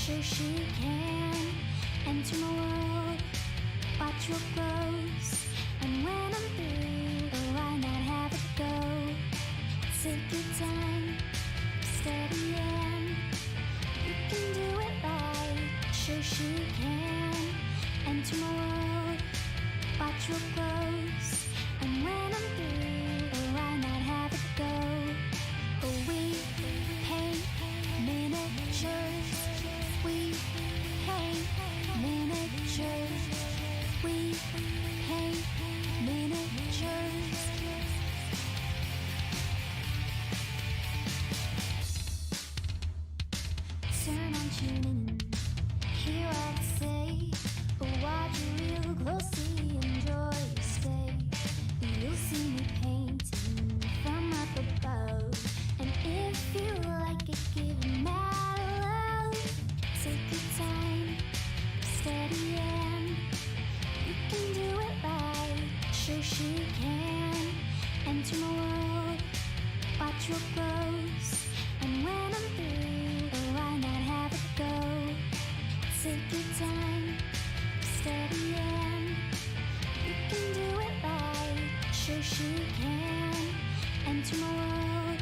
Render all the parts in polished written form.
Shoshie can enter my world, watch your clothes, and when I'm through, why not have it go? Take your time, steady and you can do it right. Shoshie can enter my world, watch your clothes, and when I'm through, why not have it go? We paint miniatures, we paint miniatures, we paint miniatures. Turn on tuning, hear what I say, but watch real closely, enjoy your stay. You'll see me painting from up above, and if you like it, give it mad love. Take your time, steady and you can do it right. Shoshie can enter my world, watch your clothes, and when I'm through, why not have it go? Take your time, steady and you can do it right. Shoshie can enter my world,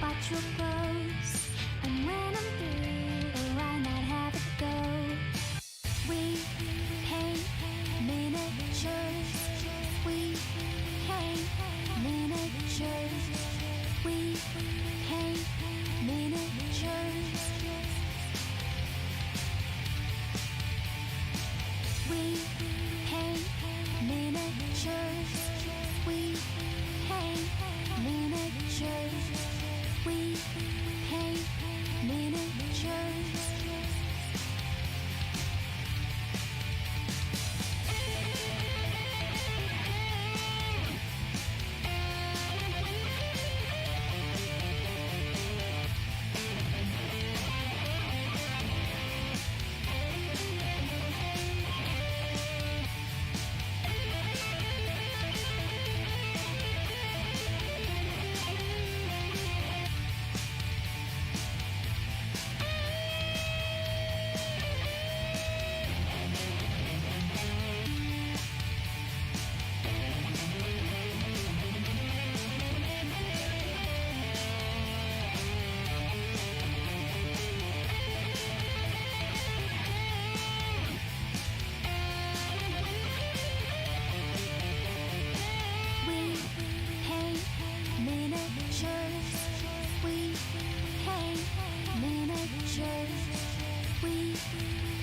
watch your clothes, and when I'm through, why not have it go? We paint miniatures, we paint miniatures, we paint miniatures. We paint miniatures, we paint miniatures, we paint miniatures. We paint miniatures, we paint miniatures, we paint miniatures. We paint miniatures, we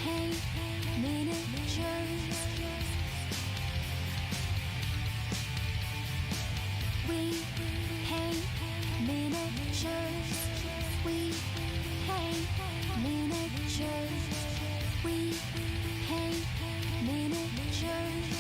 paint miniatures, we paint miniatures.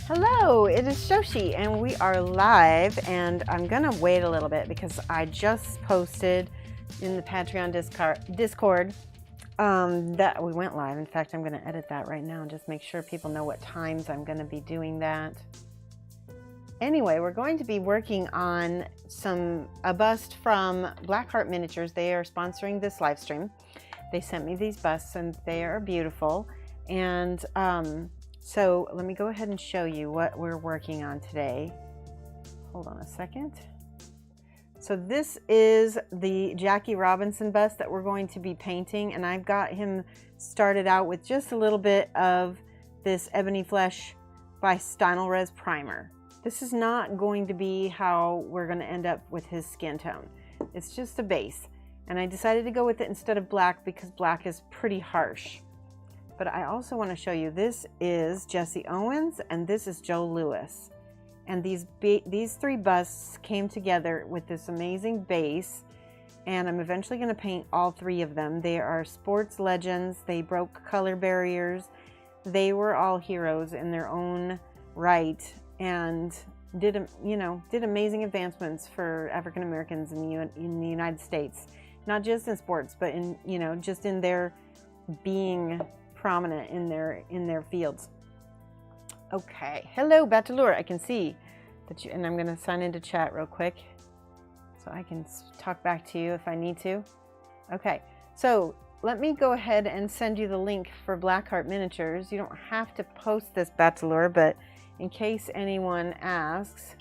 Hello, it is Shoshie and we are live, and I'm gonna wait a little bit because I just posted in the Patreon Discord that we went live. In fact, I'm gonna edit that right now and just make sure people know what times I'm gonna be doing that. Anyway, we're going to be working on a bust from Blackheart Miniatures. They are sponsoring this live stream. They sent me these busts and they are beautiful. And so let me go ahead and show you what we're working on today. Hold on a second. So this is the Jackie Robinson bust that we're going to be painting, and I've got him started out with just a little bit of this Ebony Flesh by Stynylrez primer. This is not going to be how we're going to end up with his skin tone. It's just a base, and I decided to go with it instead of black because black is pretty harsh. But I also want to show you, this is Jesse Owens and this is Joe Lewis. And these three busts came together with this amazing base, and I'm eventually going to paint all three of them. They are sports legends. They broke color barriers. They were all heroes in their own right and did amazing advancements for African Americans in the United States, not just in sports, but in just in their being prominent in their fields. Okay, hello Batalur, I can see that you, and I'm going to sign into chat real quick so I can talk back to you if I need to. Okay, so let me go ahead and send you the link for Blackheart Miniatures. You don't have to post this, Batalur, but in case anyone asks,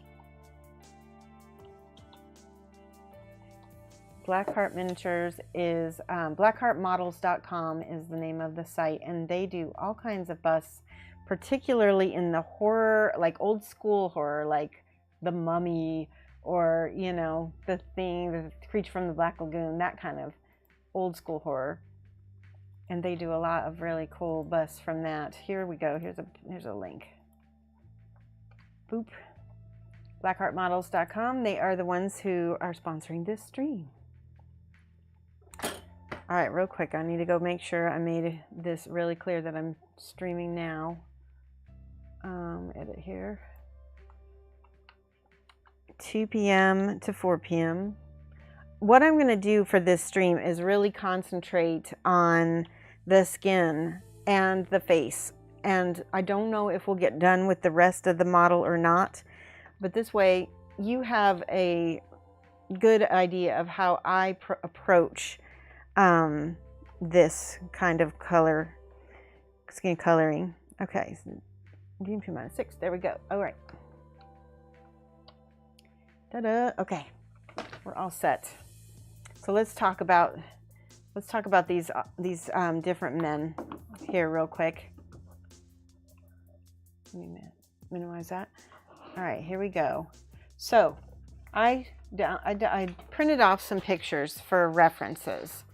Blackheart Miniatures is blackheartmodels.com is the name of the site, and they do all kinds of busts, particularly in the horror, like old school horror, like The Mummy, or The Thing, the Creature from the Black Lagoon, that kind of old school horror. And they do a lot of really cool busts from that. Here we go. Here's a link. Boop. Blackheartmodels.com. They are the ones who are sponsoring this stream. All right, real quick, I need to go make sure I made this really clear that I'm streaming now. Edit here. 2 p.m. to 4 p.m. What I'm going to do for this stream is really concentrate on the skin and the face. And I don't know if we'll get done with the rest of the model or not. But this way, you have a good idea of how I approach this kind of skin coloring. Okay, so -6. There we go. All right. Ta-da. Okay, we're all set. So let's talk about these different men here real quick. Let me minimize that. All right, here we go. So I printed off some pictures for references,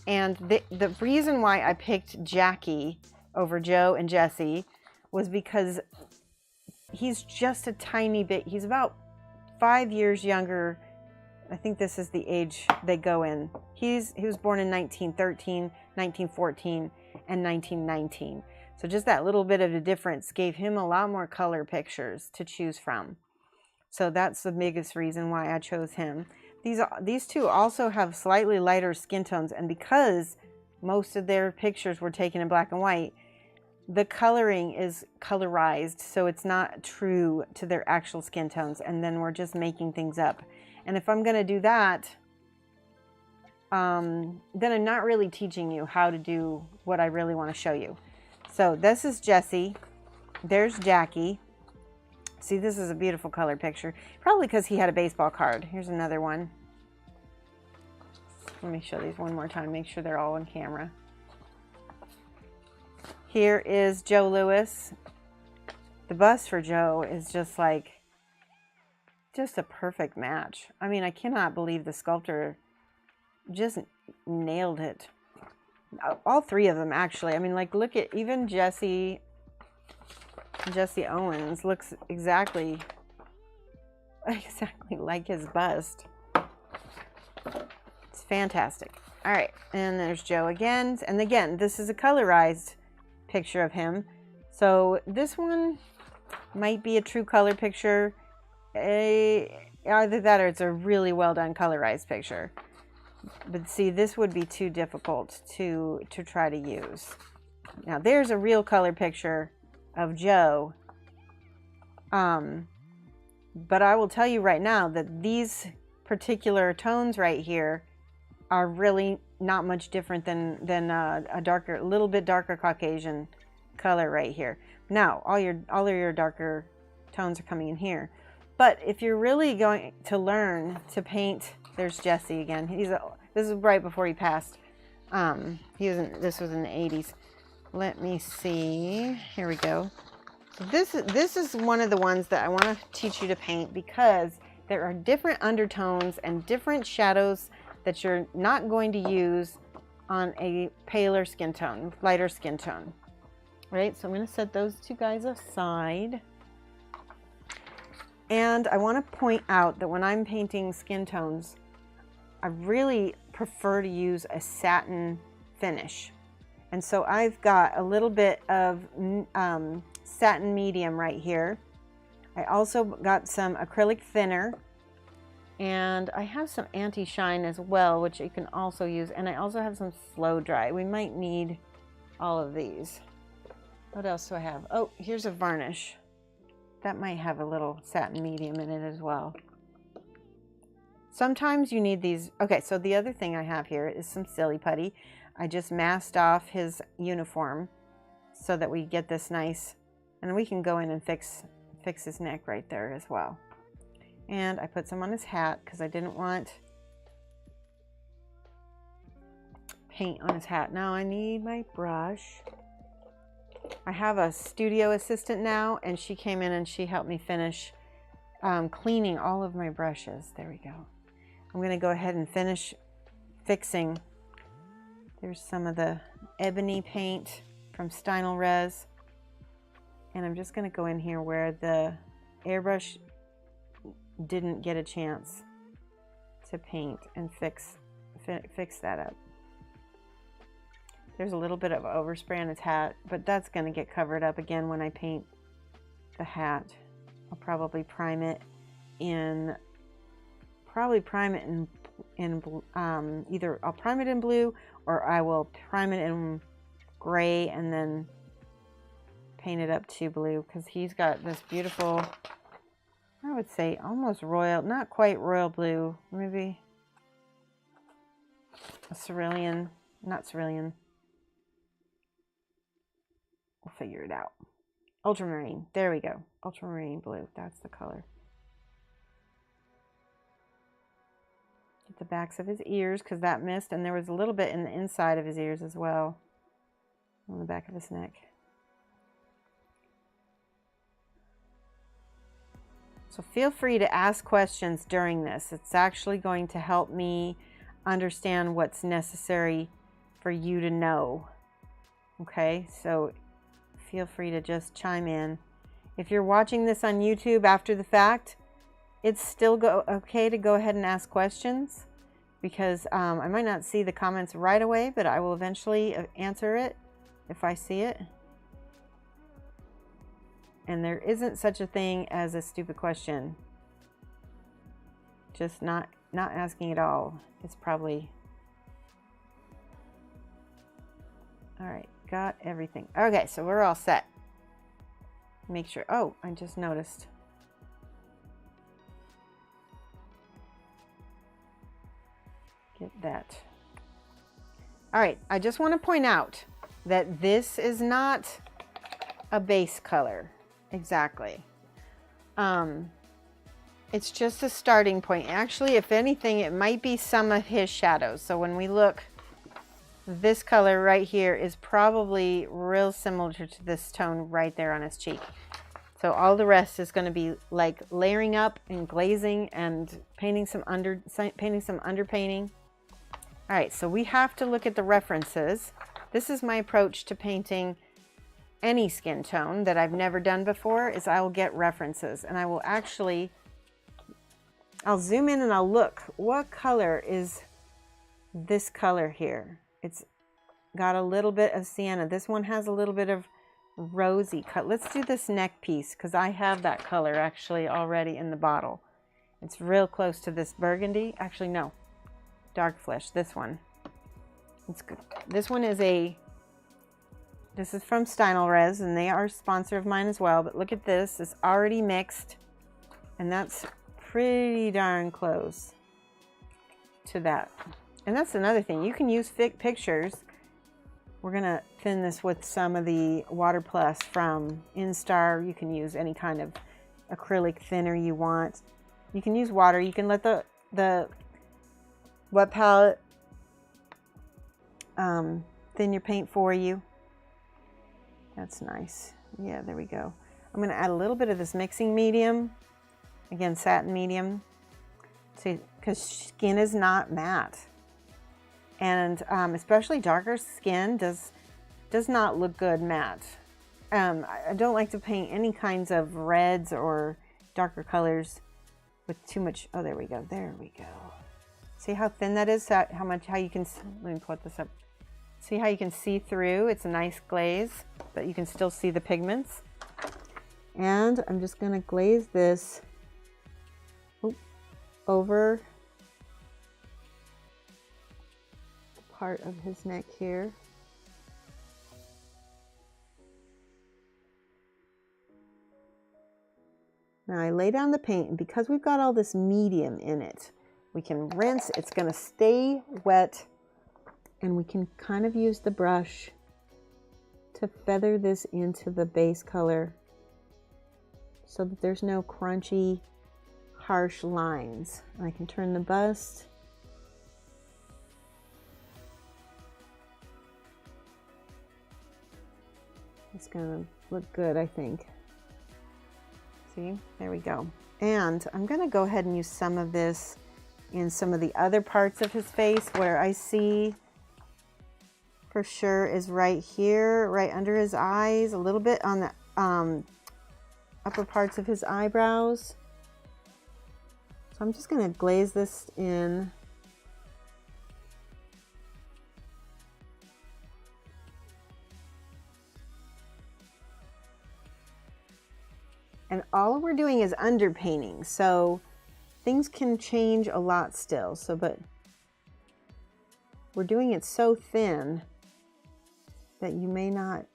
and the reason why I picked Jackie over Joe and Jesse was because he's just a tiny bit. He's about 5 years younger. I think this is the age they go in. He was born in 1913, 1914, and 1919. So just that little bit of a difference gave him a lot more color pictures to choose from. So that's the biggest reason why I chose him. These two also have slightly lighter skin tones, and because most of their pictures were taken in black and white, the coloring is colorized, so it's not true to their actual skin tones, and then we're just making things up. And if I'm going to do that, then I'm not really teaching you how to do what I really want to show you. So this is Jesse. There's Jackie. See, this is a beautiful color picture. Probably because he had a baseball card. Here's another one. Let me show these one more time. Make sure they're all on camera. Here is Joe Louis. The bust for Joe is just a perfect match. I mean, I cannot believe the sculptor just nailed it. All three of them, actually. I mean, like, look at even Jesse Owens looks exactly like his bust. It's fantastic. All right, and there's Joe again. And again, this is a colorized picture of him. So this one might be a true color picture. Either that or it's a really well done colorized picture. But see, this would be too difficult to try to use. Now there's a real color picture of Joe. But I will tell you right now that these particular tones right here are really not much different than a little bit darker Caucasian color right here. Now all of your darker tones are coming in here. But if you're really going to learn to paint, there's Jesse again. This is right before he passed. This was in the 80s. Let me see. Here we go. This is one of the ones that I want to teach you to paint because there are different undertones and different shadows that you're not going to use on a paler skin tone, lighter skin tone. Right? So I'm going to set those two guys aside. And I want to point out that when I'm painting skin tones, I really prefer to use a satin finish. And so I've got a little bit of satin medium right here. I also got some acrylic thinner, and I have some anti-shine as well, which you can also use. And I also have some slow dry. We might need all of these. What else do I have? Oh, here's a varnish. That might have a little satin medium in it as well. Sometimes you need these. Okay, so the other thing I have here is some silly putty. I just masked off his uniform so that we get this nice, and we can go in and fix his neck right there as well. And I put some on his hat because I didn't want paint on his hat. Now I need my brush. I have a studio assistant now, and she came in and she helped me finish cleaning all of my brushes. There we go. I'm going to go ahead and finish fixing. There's some of the ebony paint from Stynal Res. And I'm just going to go in here where the airbrush didn't get a chance to paint and fix that up. There's a little bit of overspray on his hat, but that's going to get covered up again when I paint the hat. I'll probably prime it in either I'll prime it in blue, or I will prime it in gray and then paint it up to blue, because he's got this beautiful, I would say almost royal, not quite royal blue, maybe a cerulean, not cerulean. We'll figure it out. Ultramarine, there we go. Ultramarine blue, that's the color. Get the backs of his ears, because that missed, and there was a little bit in the inside of his ears as well, on the back of his neck. So feel free to ask questions during this. It's actually going to help me understand what's necessary for you to know. Okay, so feel free to just chime in. If you're watching this on YouTube after the fact, it's still okay to go ahead and ask questions, because I might not see the comments right away, but I will eventually answer it if I see it. And there isn't such a thing as a stupid question. Just not asking at all. It's probably... All right, got everything. Okay, so we're all set. Make sure... Oh, I just noticed. Get that. All right, I just want to point out that this is not a base color. Exactly. It's just a starting point. Actually, if anything, it might be some of his shadows. So when we look, this color right here is probably real similar to this tone right there on his cheek. So all the rest is going to be like layering up and glazing and painting some underpainting. All right, so we have to look at the references. This is my approach to painting any skin tone that I've never done before, is I will get references, and I will actually, I'll zoom in and I'll look, what color is this color here? It's got a little bit of sienna. This one has a little bit of rosy cut. Let's do this neck piece, because I have that color actually already in the bottle. It's real close to this burgundy. Actually, no, dark flesh, this one. It's good. This one is this is from Stynal Res, and they are a sponsor of mine as well. But look at this, it's already mixed, and that's pretty darn close to that. And that's another thing, you can use pictures. We're gonna thin this with some of the Water Plus from Instar. You can use any kind of acrylic thinner you want. You can use water, you can let the wet palette thin your paint for you. That's nice. Yeah, there we go. I'm going to add a little bit of this mixing medium. Again, satin medium. See, because skin is not matte. And especially darker skin does not look good matte. I don't like to paint any kinds of reds or darker colors with too much. Oh, there we go. There we go. See how thin that is? How you can, let me put this up. See how you can see through? It's a nice glaze, but you can still see the pigments. And I'm just going to glaze this over the part of his neck here. Now I lay down the paint, and because we've got all this medium in it, we can rinse. It's going to stay wet, and we can kind of use the brush to feather this into the base color so that there's no crunchy, harsh lines. I can turn the bust. It's going to look good, I think. See, there we go. And I'm going to go ahead and use some of this in some of the other parts of his face where I see for sure is right here, right under his eyes, a little bit on the upper parts of his eyebrows. So I'm just going to glaze this in. And all we're doing is underpainting, so things can change a lot still. So, but we're doing it so thin that you may not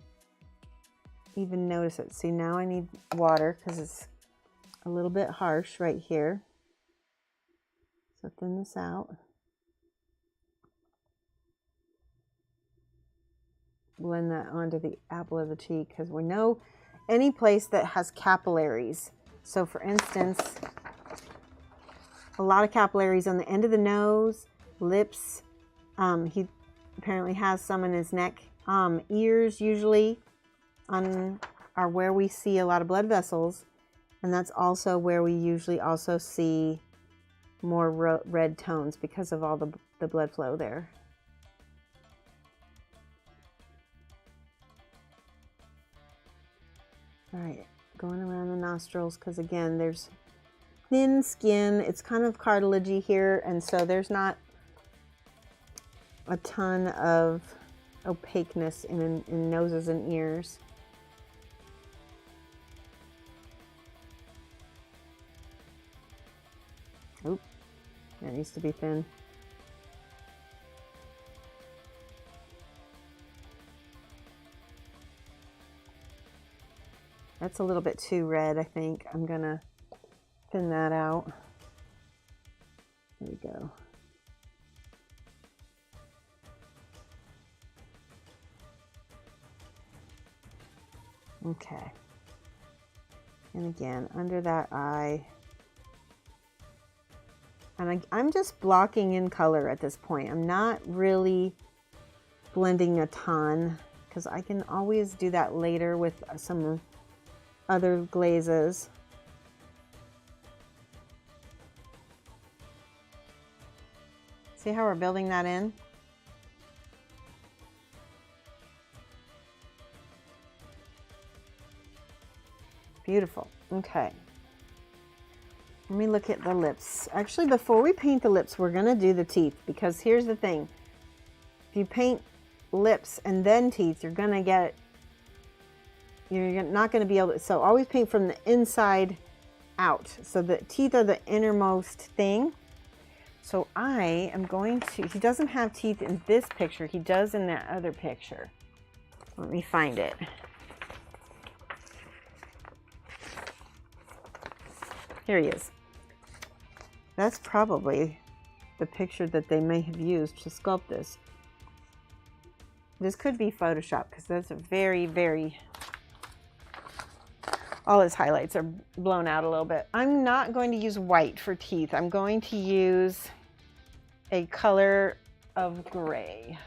even notice it. See, now I need water because it's a little bit harsh right here. So thin this out. Blend that onto the apple of the cheek because we know any place that has capillaries. So for instance, a lot of capillaries on the end of the nose, lips. He apparently has some in his neck. Ears usually are where we see a lot of blood vessels. And that's also where we usually also see more red tones because of all the blood flow there. All right, going around the nostrils because again, there's thin skin. It's kind of cartilagey here, and so there's not a ton of opaqueness in noses and ears. Oop, that needs to be thin. That's a little bit too red, I think. I'm gonna thin that out. There we go. Okay. And again, under that eye. And I'm just blocking in color at this point. I'm not really blending a ton because I can always do that later with some other glazes. See how we're building that in? Beautiful. Okay. Let me look at the lips. Actually, before we paint the lips, we're going to do the teeth because here's the thing. If you paint lips and then teeth, you're going to get, you're not going to be able to, so always paint from the inside out. So the teeth are the innermost thing. So I am going to, he doesn't have teeth in this picture. He does in that other picture. Let me find it. Here he is. That's probably the picture that they may have used to sculpt this. This could be Photoshop because that's a very, very, all his highlights are blown out a little bit. I'm not going to use white for teeth. I'm going to use a color of gray.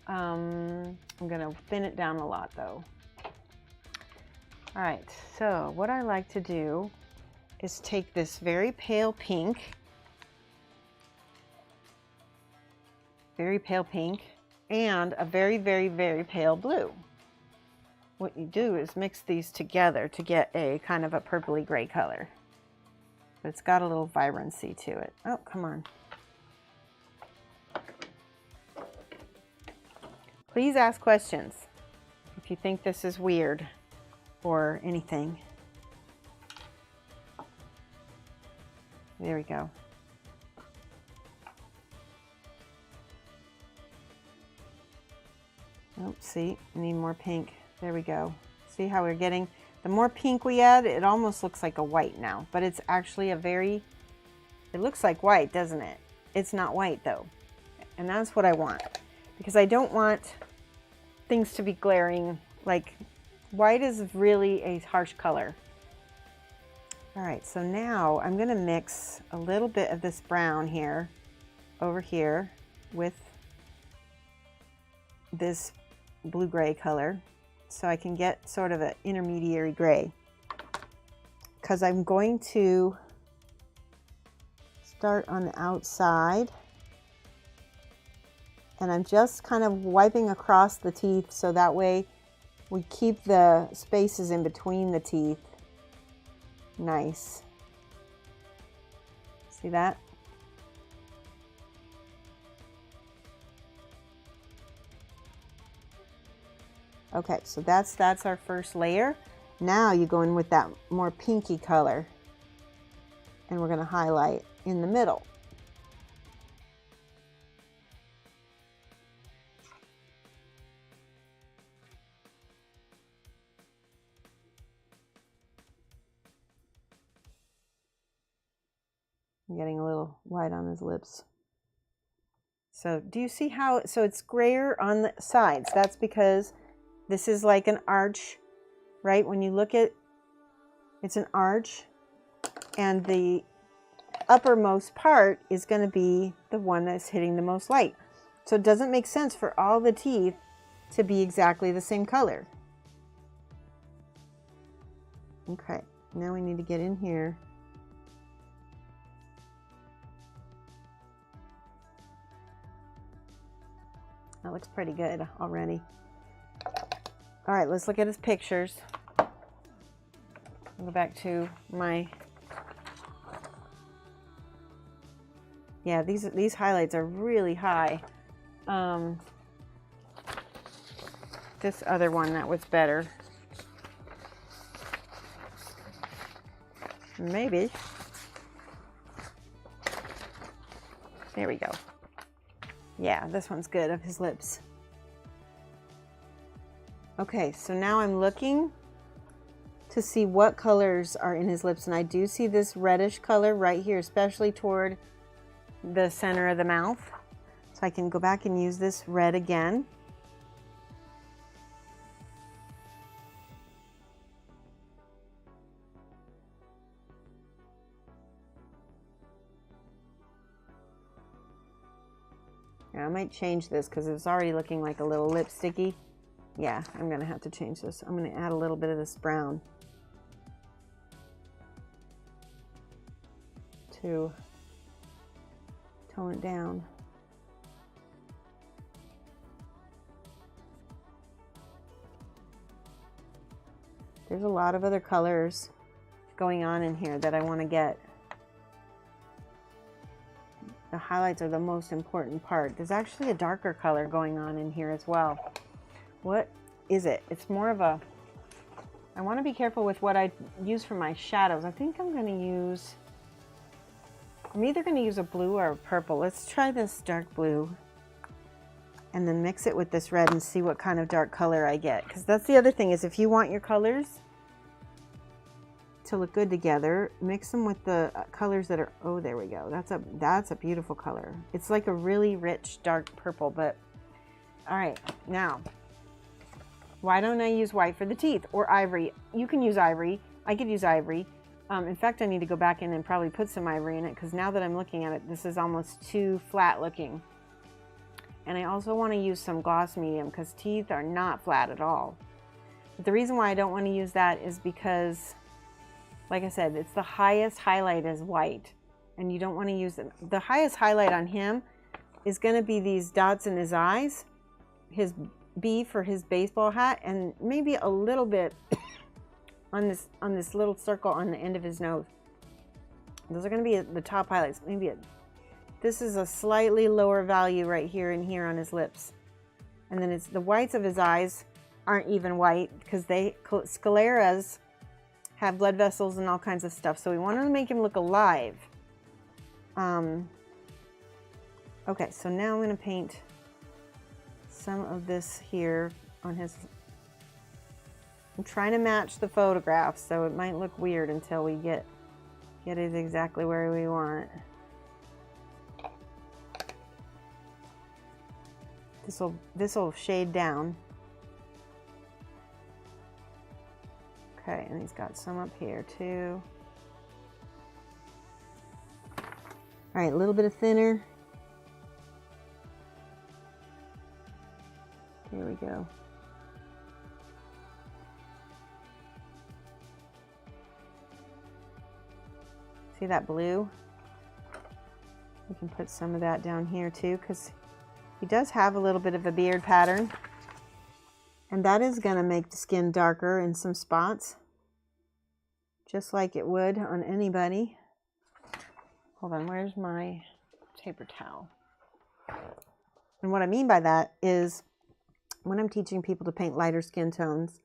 I'm going to thin it down a lot though. All right, so what I like to do is take this very pale pink, and a very, very, very pale blue. What you do is mix these together to get a kind of a purpley gray color. But it's got a little vibrancy to it. Oh, come on. Please ask questions if you think this is weird or anything. There we go. Oh, see, I need more pink. There we go. See how we're getting, the more pink we add, it almost looks like a white now, but it's actually a very, it looks like white, doesn't it? It's not white though. And that's what I want, because I don't want things to be glaring. Like, white is really a harsh color. All right, so now I'm gonna mix a little bit of this brown here, over here, with this blue-gray color, so I can get sort of an intermediary gray. Because I'm going to start on the outside, and I'm just kind of wiping across the teeth so that way we keep the spaces in between the teeth nice. See that? Okay, so that's our first layer. Now you go in with that more pinky color, and we're going to highlight in the middle. I'm getting a little white on his lips. So do you see how, so it's grayer on the sides? That's because this is like an arch, right? When you look at, it's an arch, and the uppermost part is going to be the one that's hitting the most light. So it doesn't make sense for all the teeth to be exactly the same color. Okay, now we need to get in here. That looks pretty good already. All right, let's look at his pictures. I'll go back to my, yeah, these highlights are really high. This other one, that was better. Maybe. There we go. Yeah, this one's good of his lips. Okay, so now I'm looking to see what colors are in his lips, and I do see this reddish color right here, especially toward the center of the mouth. So I can go back and use this red again. Yeah, I might change this because it's already looking like a little lipsticky. Yeah, I'm gonna have to change this. I'm gonna add a little bit of this brown to tone it down. There's a lot of other colors going on in here that I want to get. The highlights are the most important part. There's actually a darker color going on in here as well. What is it? It's more of a, I want to be careful with what I use for my shadows. I think I'm going to use, I'm either going to use a blue or a purple. Let's try this dark blue and then mix it with this red and see what kind of dark color I get. Because that's the other thing, is if you want your colors to look good together, mix them with the colors that are, oh, there we go. That's a beautiful color. It's like a really rich dark purple, but all right, now, why don't I use white for the teeth or ivory? You can use ivory. I could use ivory. In fact, I need to go back in and probably put some ivory in it, because now that I'm looking at it, this is almost too flat looking. And I also want to use some gloss medium because teeth are not flat at all. But the reason why I don't want to use that is because, like I said, it's the highest highlight is white, and you don't want to use them. The highest highlight on him is going to be these dots in his eyes, his B for his baseball hat, and maybe a little bit on this little circle on the end of his nose. Those are going to be the top highlights. Maybe this is a slightly lower value right here and here on his lips. And then it's the whites of his eyes aren't even white because scleras have blood vessels and all kinds of stuff. So we want to make him look alive. Okay, so now I'm going to paint some of this here on his. I'm trying to match the photograph, so it might look weird until we get it exactly where we want. This will shade down. Okay, and he's got some up here too. All right, a little bit of thinner. There we go. See that blue? We can put some of that down here too, because he does have a little bit of a beard pattern. And that is going to make the skin darker in some spots, just like it would on anybody. Hold on, where's my paper towel? And what I mean by that is when I'm teaching people to paint lighter skin tones,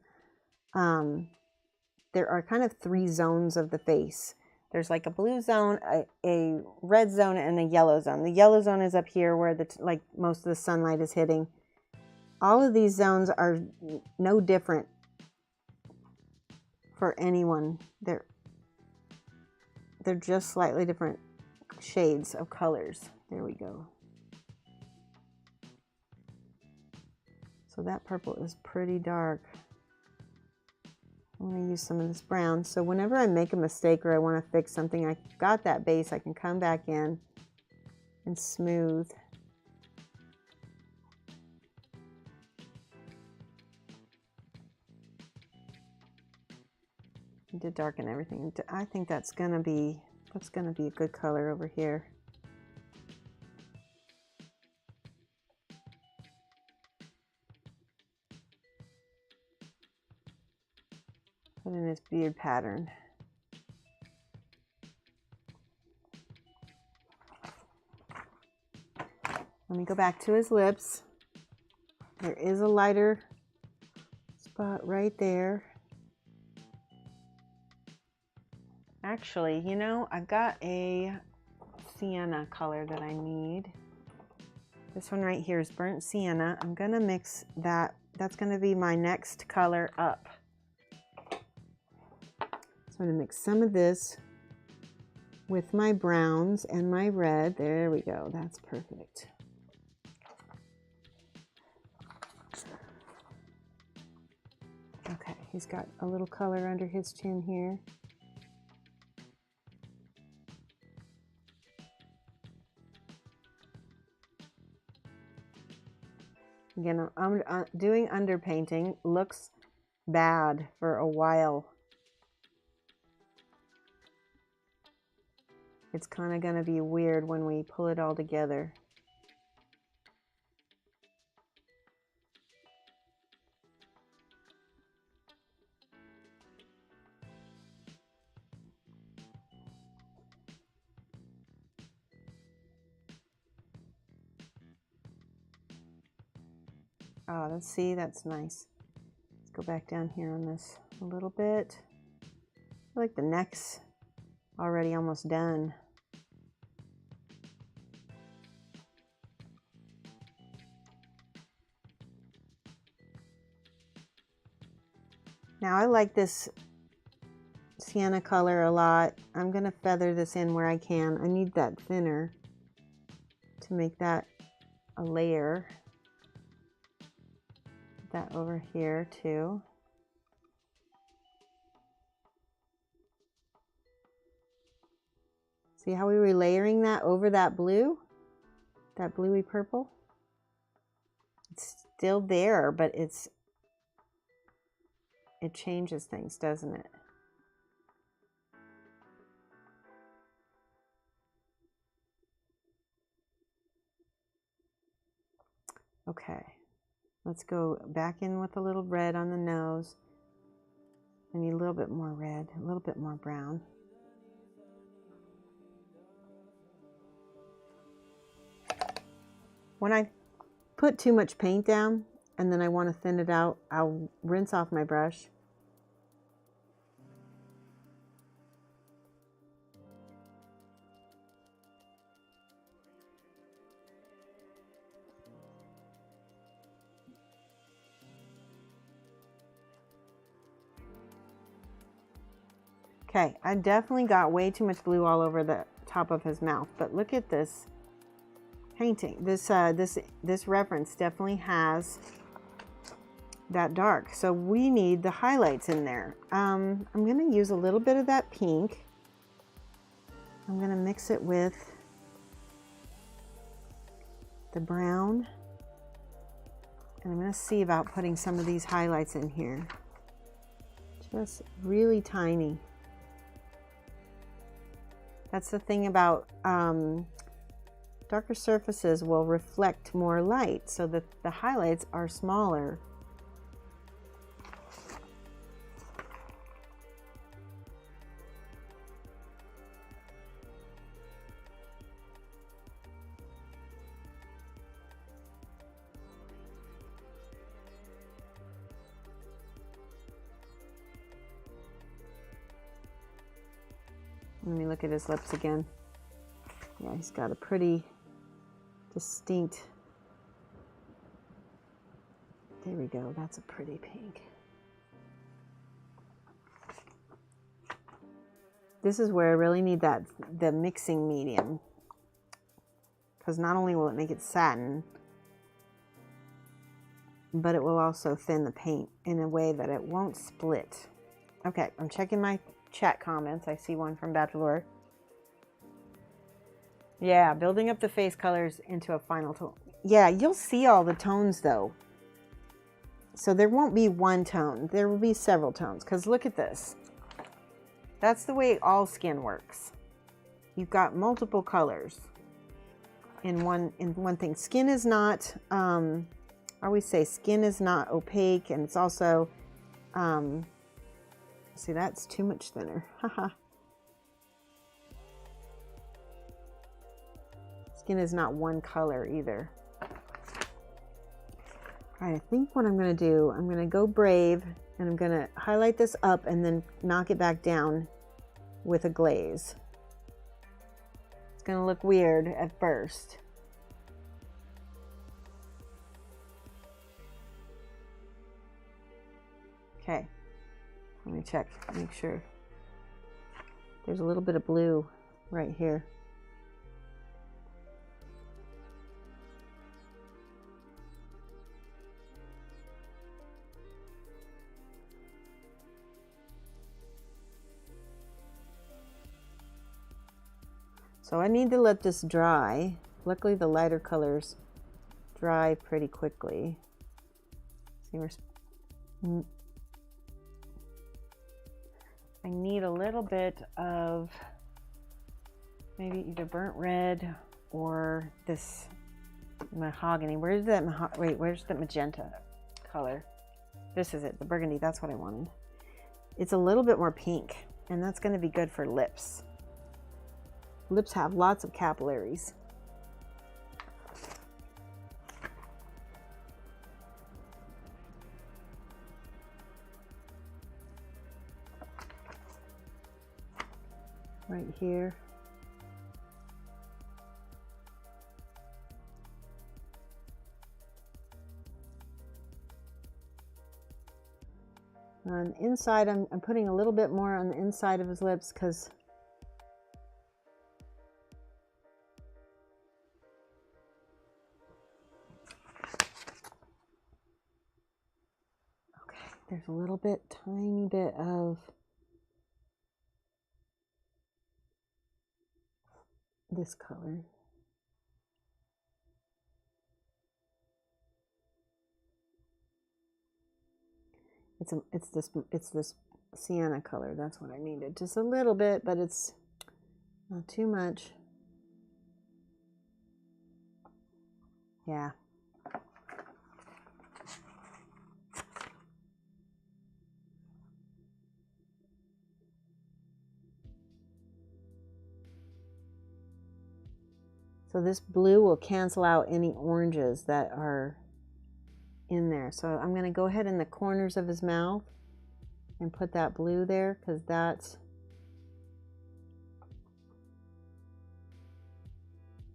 there are kind of 3 zones of the face. There's like a blue zone, a red zone, and a yellow zone. The yellow zone is up here where like most of the sunlight is hitting. All of these zones are no different for anyone. They're just slightly different shades of colors. There we go. So that purple is pretty dark. I'm going to use some of this brown. So whenever I make a mistake or I want to fix something, I got that base, I can come back in and smooth. To darken everything. I think that's gonna be a good color over here. Put in his beard pattern. Let me go back to his lips. There is a lighter spot right there. Actually, you know, I've got a sienna color that I need. This one right here is burnt sienna. I'm gonna mix that. That's gonna be my next color up. So I'm gonna mix some of this with my browns and my red. There we go, that's perfect. Okay, he's got a little color under his chin here. Again, I'm doing underpainting. Looks bad for a while. It's kind of going to be weird when we pull it all together. Oh, let's see, that's nice. Let's go back down here on this a little bit. I feel like the neck's already almost done. Now I like this sienna color a lot. I'm gonna feather this in where I can. I need that thinner to make that a layer. That over here too. See how we were layering that over that blue? That bluey purple? It's still there, but it changes things, doesn't it? Okay. Let's go back in with a little red on the nose. I need a little bit more red, a little bit more brown. When I put too much paint down and then I want to thin it out, I'll rinse off my brush. Okay, I definitely got way too much blue all over the top of his mouth, but look at this painting. This reference definitely has that dark. So we need the highlights in there. I'm going to use a little bit of that pink. I'm going to mix it with the brown. And I'm going to see about putting some of these highlights in here. Just really tiny. That's the thing about darker surfaces will reflect more light, so that the highlights are smaller. Let me look at his lips again. Yeah, he's got a pretty distinct. There we go. That's a pretty pink. This is where I really need the mixing medium, because not only will it make it satin, but it will also thin the paint in a way that it won't split. Okay, I'm checking my chat comments. I see one from Bachelor. Yeah, building up the face colors into a final tone. Yeah, you'll see all the tones though. So there won't be one tone. There will be several tones, because look at this. That's the way all skin works. You've got multiple colors in one thing. Skin is not, I always say skin is not opaque, and it's also, see, that's too much thinner. Haha. Skin is not one color either. All right, I think what I'm going to do, I'm going to go brave, and I'm going to highlight this up and then knock it back down with a glaze. It's going to look weird at first. Okay, let me check, make sure. There's a little bit of blue right here. So I need to let this dry. Luckily the lighter colors dry pretty quickly. See, I need a little bit of maybe either burnt red or this mahogany. Where's that where's the magenta color? This is it, the burgundy, that's what I wanted. It's a little bit more pink, and that's going to be good for lips. Lips have lots of capillaries. Right here. On the inside, I'm putting a little bit more on the inside of his lips because there's a little bit, tiny bit of this color. It's this sienna color. That's what I needed. Just a little bit, but it's not too much. Yeah. So this blue will cancel out any oranges that are in there. So I'm going to go ahead in the corners of his mouth and put that blue there, because that's,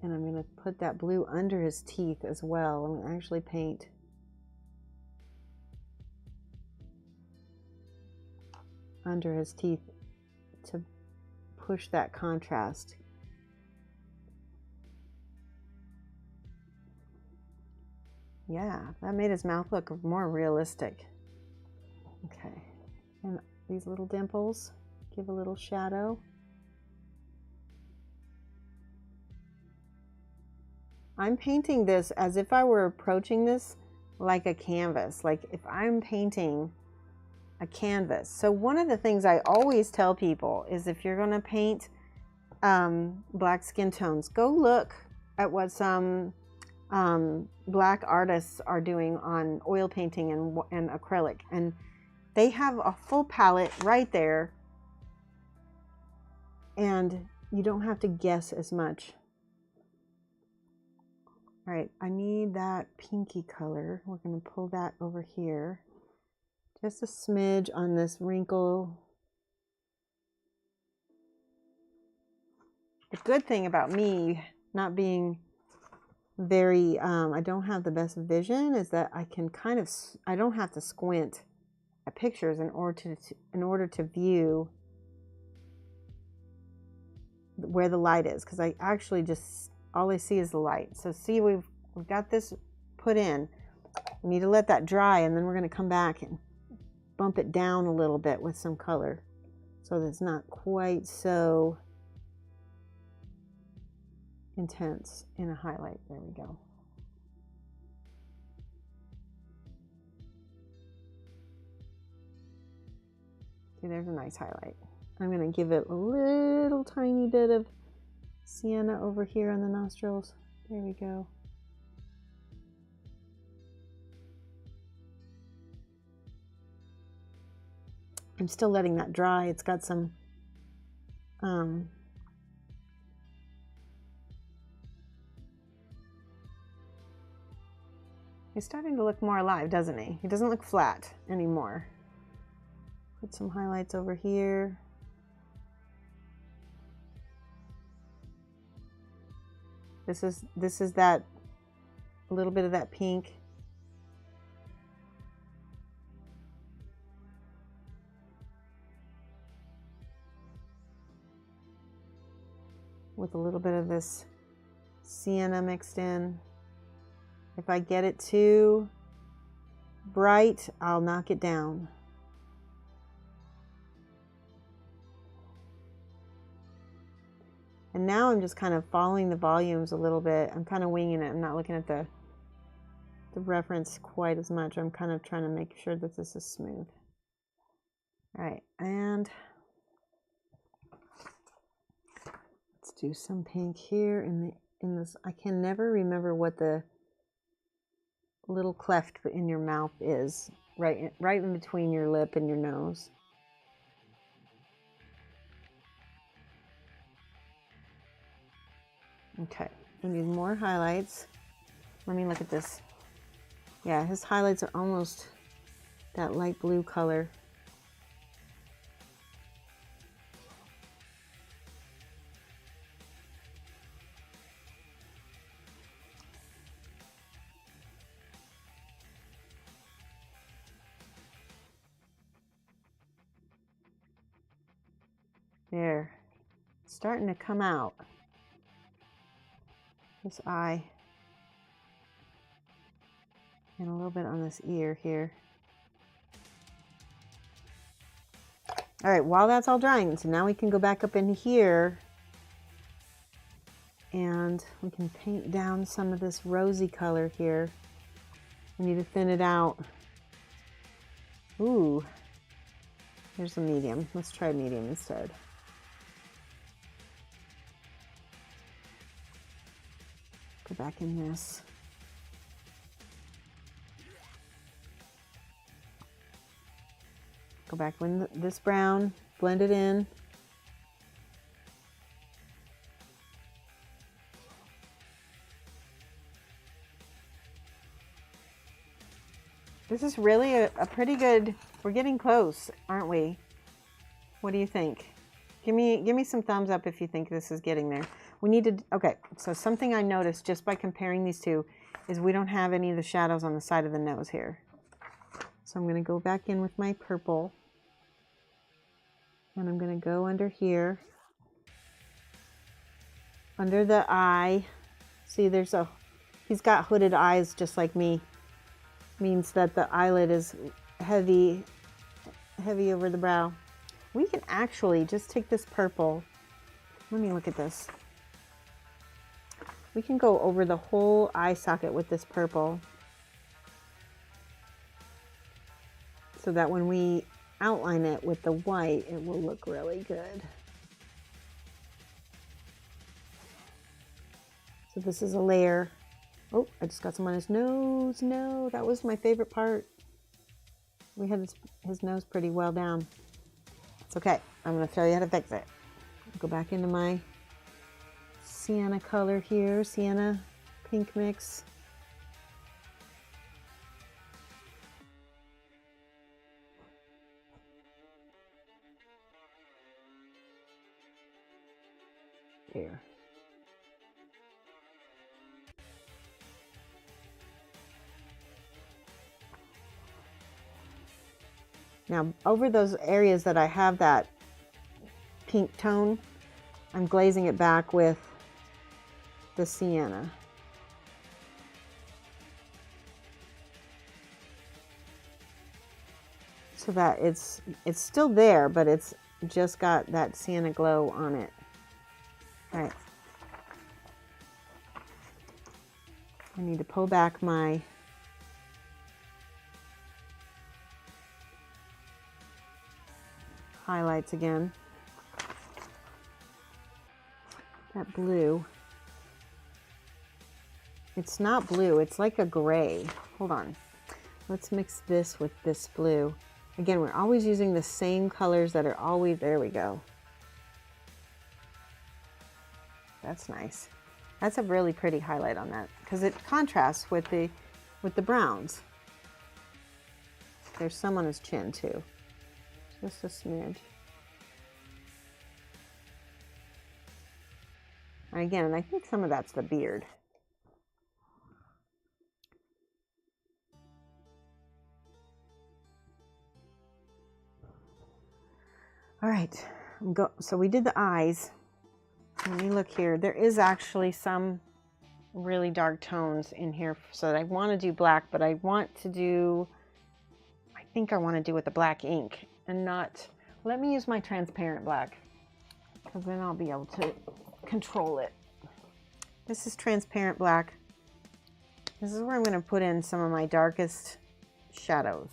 and I'm going to put that blue under his teeth as well. I'm going to actually paint under his teeth to push that contrast. Yeah, that made his mouth look more realistic. Okay, and these little dimples give a little shadow. I'm painting this as if I were approaching this like a canvas, like if I'm painting a canvas. So one of the things I always tell people is if you're going to paint black skin tones, go look at what some black artists are doing on oil painting and acrylic, and they have a full palette right there, and you don't have to guess as much. All right, I need that pinky color. We're going to pull that over here. Just a smidge on this wrinkle. The good thing about me not being very, I don't have the best vision, is that I can kind of, I don't have to squint at pictures in order to view where the light is, because I actually just, all I see is the light. So see, we've got this put in. We need to let that dry, and then we're going to come back and bump it down a little bit with some color so that it's not quite so intense in a highlight. There we go. See, there's a nice highlight. I'm going to give it a little tiny bit of sienna over here on the nostrils. There we go. I'm still letting that dry. It's got some he's starting to look more alive, doesn't he? He doesn't look flat anymore. Put some highlights over here. This is that a little bit of that pink. With a little bit of this sienna mixed in. If I get it too bright, I'll knock it down. And now I'm just kind of following the volumes a little bit. I'm kind of winging it. I'm not looking at the reference quite as much. I'm kind of trying to make sure that this is smooth. All right, and let's do some pink here in this. I can never remember what the little cleft in your mouth is, right in between your lip and your nose. Okay, we need more highlights. Let me look at this. Yeah, his highlights are almost that light blue color. There, it's starting to come out. This eye. And a little bit on this ear here. All right, while that's all drying, so now we can go back up in here and we can paint down some of this rosy color here. We need to thin it out. Ooh, here's a medium. Let's try medium instead. Go back in this. Go back in this brown, blend it in. This is really a pretty good, we're getting close, aren't we? What do you think? Give me some thumbs up if you think this is getting there. We need to, okay, so something I noticed just by comparing these two is we don't have any of the shadows on the side of the nose here. So I'm going to go back in with my purple And I'm going to go under here, under the eye. See, he's got hooded eyes just like me. Means that the eyelid is heavy over the brow. We can actually just take this purple. Let me look at this. We can go over the whole eye socket with this purple, so that when we outline it with the white, it will look really good. So this is a layer. Oh, I just got some on his nose. No, that was my favorite part. We had his nose pretty well down. It's okay. I'm going to show you how to fix it. Go back into my sienna color here, sienna pink mix. There. Now, over those areas that I have that pink tone, I'm glazing it back with the sienna. So that it's still there, but it's just got that sienna glow on it. All right. I need to pull back my highlights again. That blue. It's not blue, it's like a gray. Hold on. Let's mix this with this blue. Again, we're always using the same colors that are always, there we go. That's nice. That's a really pretty highlight on that because it contrasts with the browns. There's some on his chin too. Just a smidge. And again, I think some of that's the beard. All right, so we did the eyes. Let me look here. There is actually some really dark tones in here, so that I want to do black, but I want to do, I think I want to do with the black ink and not, let me use my transparent black, because then I'll be able to control it. This is transparent black. This is where I'm going to put in some of my darkest shadows.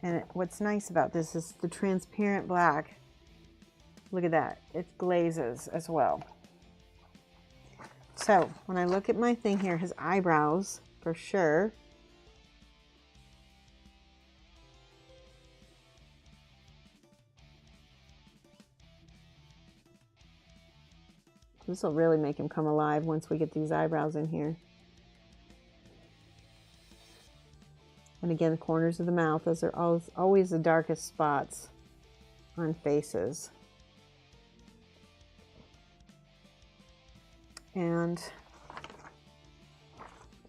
And what's nice about this is the transparent black. Look at that. It glazes as well. So when I look at my thing here, his eyebrows, for sure. This will really make him come alive once we get these eyebrows in here. And again, the corners of the mouth, those are always the darkest spots on faces. And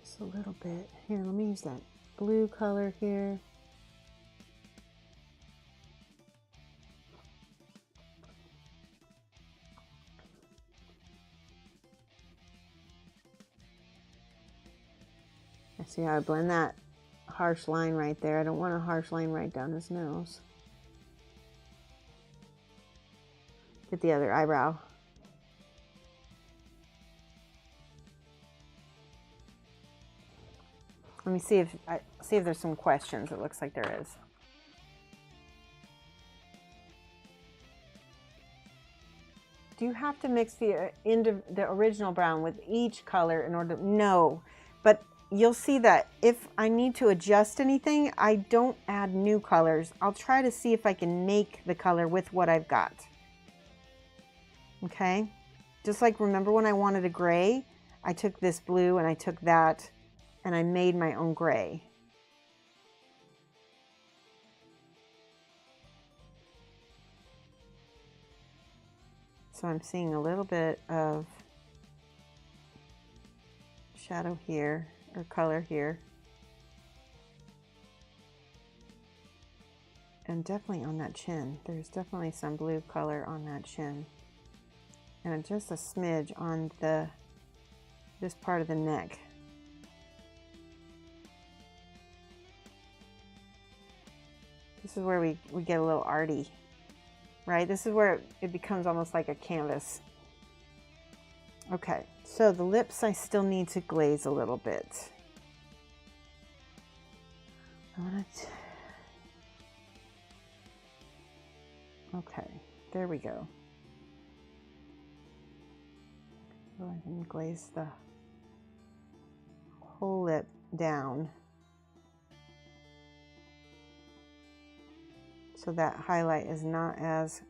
just a little bit. Here, let me use that blue color here. I see how I blend that harsh line right there. I don't want a harsh line right down his nose. Get the other eyebrow. Let me see if there's some questions. It looks like there is. Do you have to mix the original brown with each color in order? No, but you'll see that if I need to adjust anything, I don't add new colors. I'll try to see if I can make the color with what I've got. Okay? Just like, remember when I wanted a gray, I took this blue and I took that and I made my own gray. So I'm seeing a little bit of shadow here, or color here. and definitely on that chin. There's definitely some blue color on that chin. And just a smidge on this part of the neck. This is where we get a little arty, right? This is where it becomes almost like a canvas. Okay, so the lips I still need to glaze a little bit. Okay, there we go. Go ahead and glaze the whole lip down so that highlight is not as,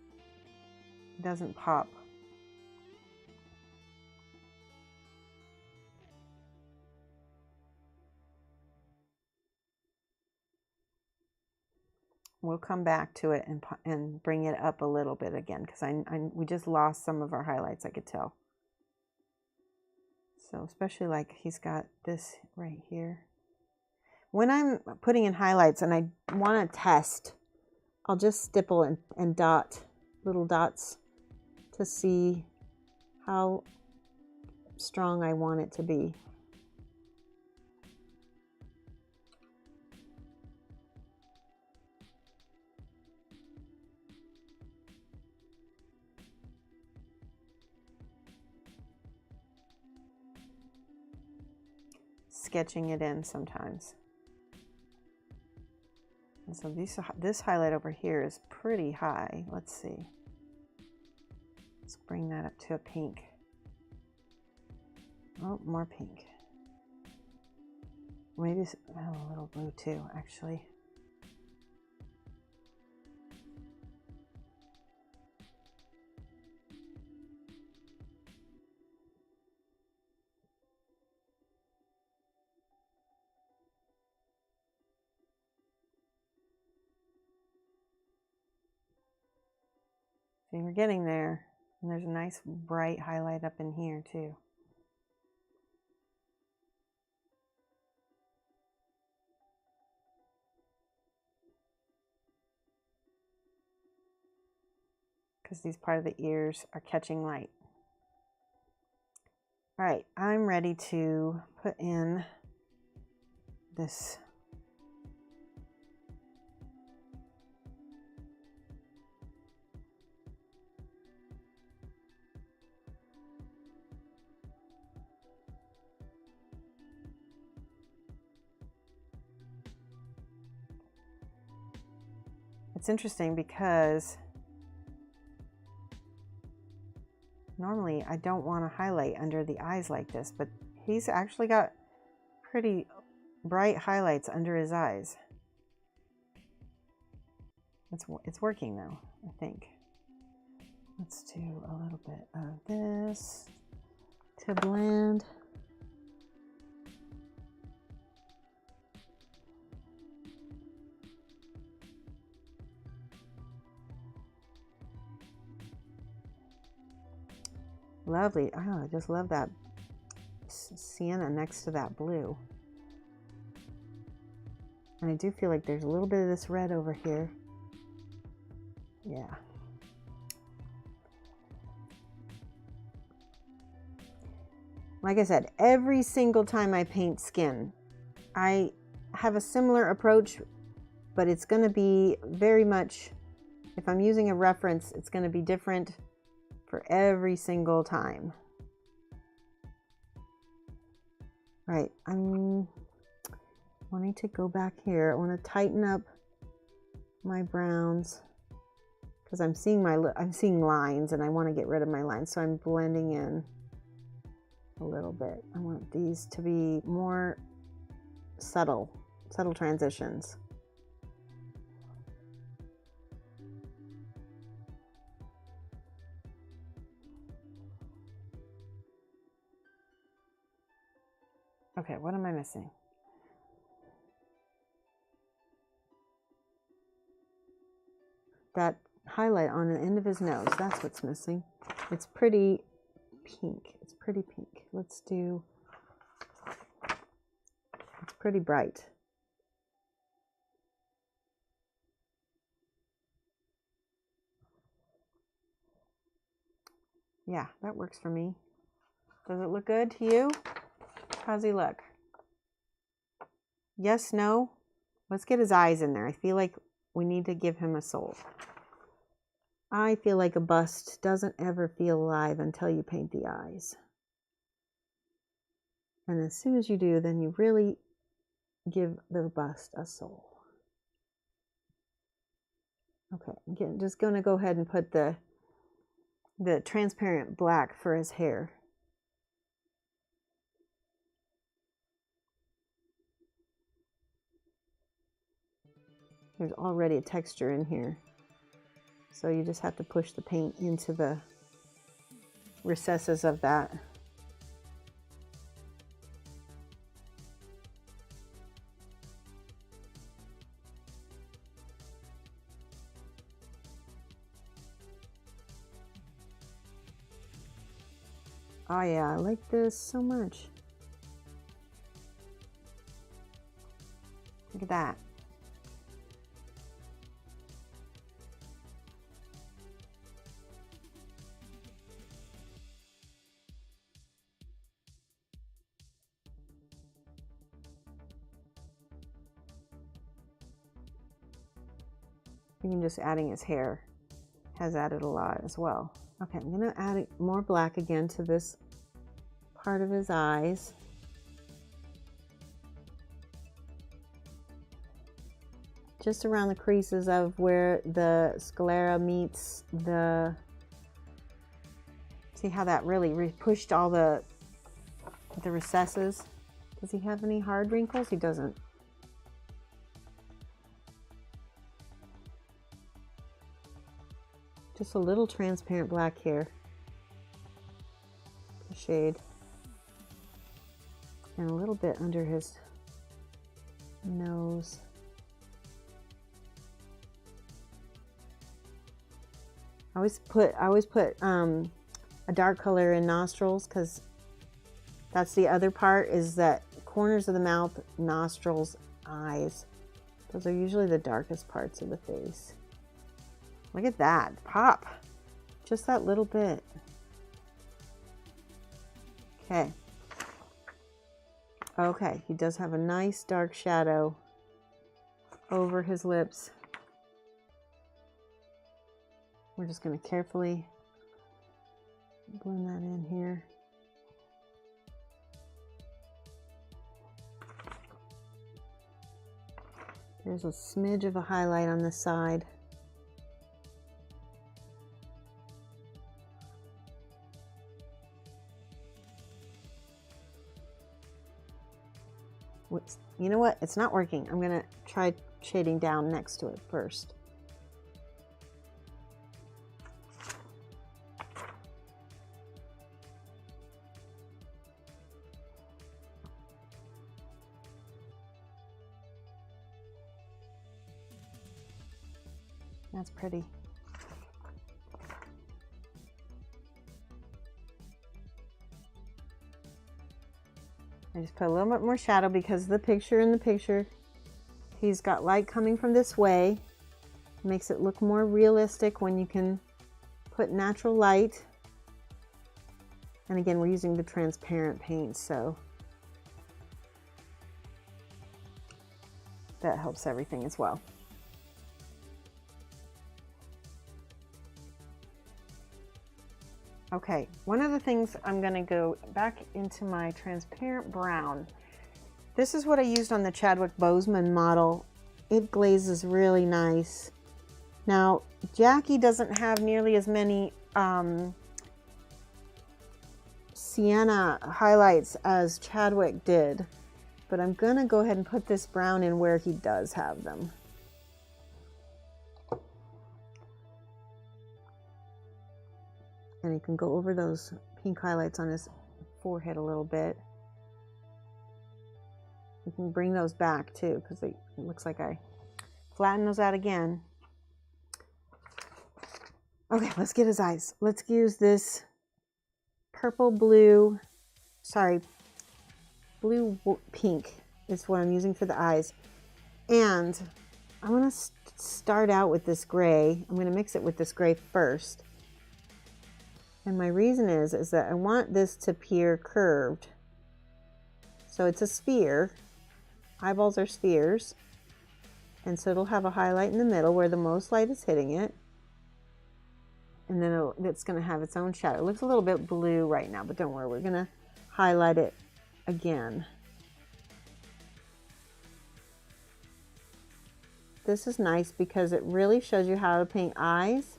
doesn't pop. We'll come back to it and bring it up a little bit again, because we just lost some of our highlights, I could tell. So especially like he's got this right here. When I'm putting in highlights and I want to test, I'll just stipple and dot little dots to see how strong I want it to be. Sketching it in sometimes. And so this highlight over here is pretty high. Let's see. Let's bring that up to a pink. Oh, more pink. Maybe a little blue too, actually. See, we're getting there. And there's a nice bright highlight up in here too. Because these part of the ears are catching light. All right, I'm ready to put in this. It's interesting because normally I don't want to highlight under the eyes like this, but he's actually got pretty bright highlights under his eyes. It's working though, I think. Let's do a little bit of this to blend. Lovely. Oh, I just love that sienna next to that blue. And I do feel like there's a little bit of this red over here. Yeah. Like I said, every single time I paint skin, I have a similar approach, but it's going to be very much, if I'm using a reference, it's going to be different for every single time. Right, I'm wanting to go back here. I want to tighten up my browns because I'm seeing lines and I want to get rid of my lines, so I'm blending in a little bit. I want these to be more subtle transitions. Okay, what am I missing? That highlight on the end of his nose, that's what's missing. It's pretty pink. It's pretty pink. Let's do, it's pretty bright. Yeah, that works for me. Does it look good to you? How's he look? Yes, no? Let's get his eyes in there. I feel like we need to give him a soul. I feel like a bust doesn't ever feel alive until you paint the eyes. And as soon as you do, then you really give the bust a soul. Okay, again, just going to go ahead and put the transparent black for his hair. There's already a texture in here. So you just have to push the paint into the recesses of that. Oh yeah, I like this so much. Look at that. Even just adding his hair has added a lot as well. Okay, I'm going to add more black again to this part of his eyes. Just around the creases of where the sclera meets the... See how that really pushed all the recesses? Does he have any hard wrinkles? He doesn't. Just a little transparent black here. A shade. And a little bit under his nose. I always put a dark color in nostrils, because that's the other part, is that corners of the mouth, nostrils, eyes. Those are usually the darkest parts of the face. Look at that, pop. Just that little bit. Okay. Okay, he does have a nice dark shadow over his lips. We're just going to carefully blend that in here. There's a smidge of a highlight on this side. You know what? It's not working. I'm going to try shading down next to it first. That's pretty. I just put a little bit more shadow because the picture in the picture, he's got light coming from this way. Makes it look more realistic when you can put natural light. And again, we're using the transparent paint, so that helps everything as well. Okay, one of the things, I'm going to go back into my transparent brown. This is what I used on the Chadwick Boseman model. It glazes really nice. Now, Jackie doesn't have nearly as many sienna highlights as Chadwick did, but I'm going to go ahead and put this brown in where he does have them. And you can go over those pink highlights on his forehead a little bit. You can bring those back too, because it looks like I flatten those out again. Okay, let's get his eyes. Let's use this blue pink is what I'm using for the eyes. And I'm going to start out with this gray. I'm going to mix it with this gray first. And my reason is that I want this to appear curved. So it's a sphere. Eyeballs are spheres. And so it'll have a highlight in the middle where the most light is hitting it. And then it's going to have its own shadow. It looks a little bit blue right now, but don't worry, we're going to highlight it again. This is nice because it really shows you how to paint eyes.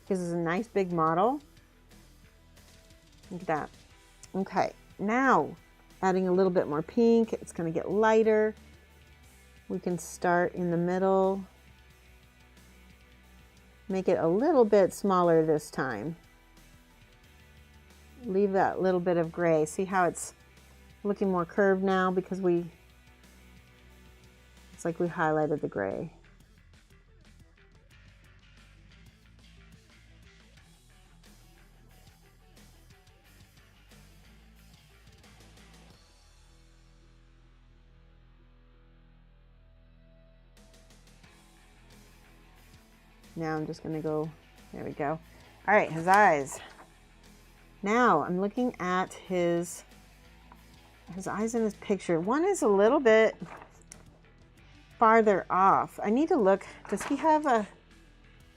This is a nice big model. Look at that. Okay, now adding a little bit more pink. It's going to get lighter. We can start in the middle. Make it a little bit smaller this time. Leave that little bit of gray. See how it's looking more curved now because it's like we highlighted the gray. Now I'm just going to go, there we go. All right, his eyes. Now I'm looking at his eyes in his picture. One is a little bit farther off. I need to look, does he have a,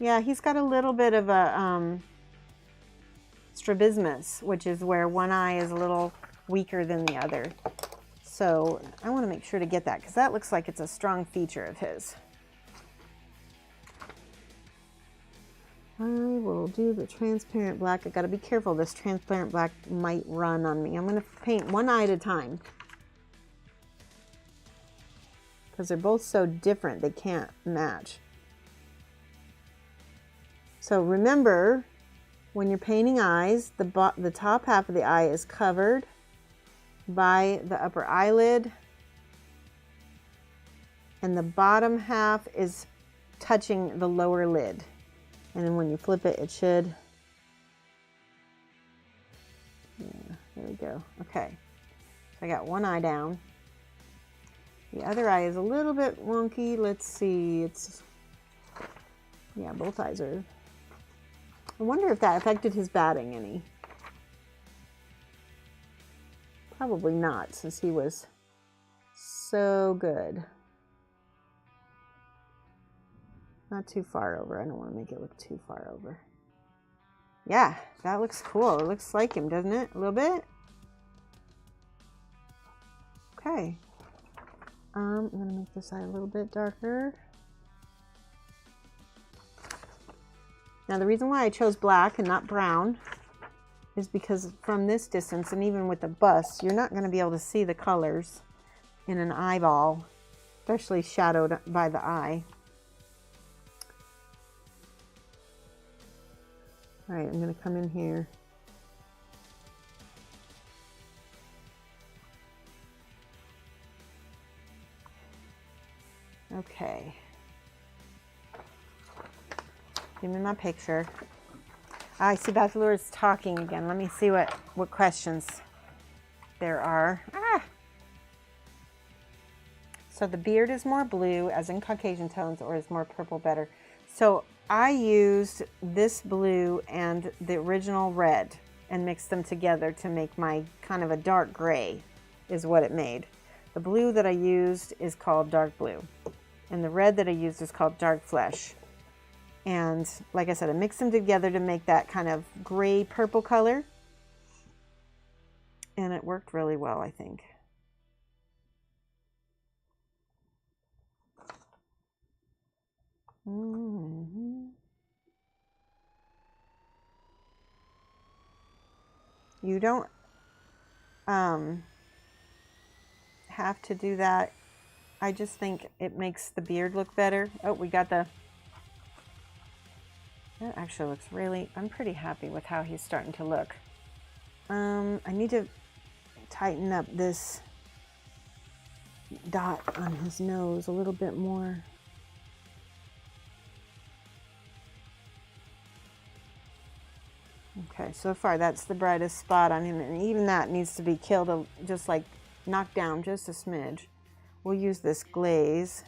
yeah, he's got a little bit of a strabismus, which is where one eye is a little weaker than the other. So I want to make sure to get that because that looks like it's a strong feature of his. I will do the transparent black. I got to be careful. This transparent black might run on me. I'm going to paint one eye at a time because they're both so different. They can't match. So remember, when you're painting eyes, the top half of the eye is covered by the upper eyelid, and the bottom half is touching the lower lid. And then when you flip it, it should, yeah, there we go. Okay, so I got one eye down. The other eye is a little bit wonky. Let's see, yeah, both eyes are. I wonder if that affected his batting any. Probably not, since he was so good. Not too far over. I don't want to make it look too far over. Yeah, that looks cool. It looks like him, doesn't it? A little bit. Okay. I'm going to make this eye a little bit darker. Now the reason why I chose black and not brown is because from this distance, and even with the bust, you're not going to be able to see the colors in an eyeball, especially shadowed by the eye. All right, I'm going to come in here. Okay. Give me my picture. I see Bachelor is talking again. Let me see what questions there are. So the beard is more blue, as in Caucasian tones, or is more purple better? So I used this blue and the original red and mixed them together to make my kind of a dark gray is what it made. The blue that I used is called dark blue, and the red that I used is called dark flesh. And like I said, I mixed them together to make that kind of gray purple color, and it worked really well, I think. You don't have to do that. I just think it makes the beard look better. Oh, we got that actually looks really, I'm pretty happy with how he's starting to look. I need to tighten up this dot on his nose a little bit more. Okay, so far that's the brightest spot on him, and even that needs to be killed, just like knocked down just a smidge. We'll use this glaze.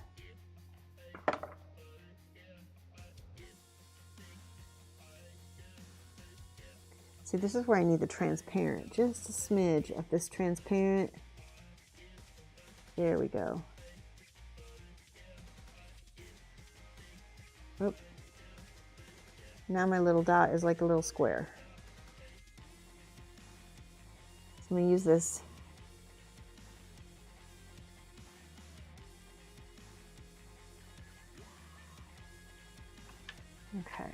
See, this is where I need the transparent, just a smidge of this transparent. There we go. Oop. Now my little dot is like a little square. So I'm going to use this. Okay.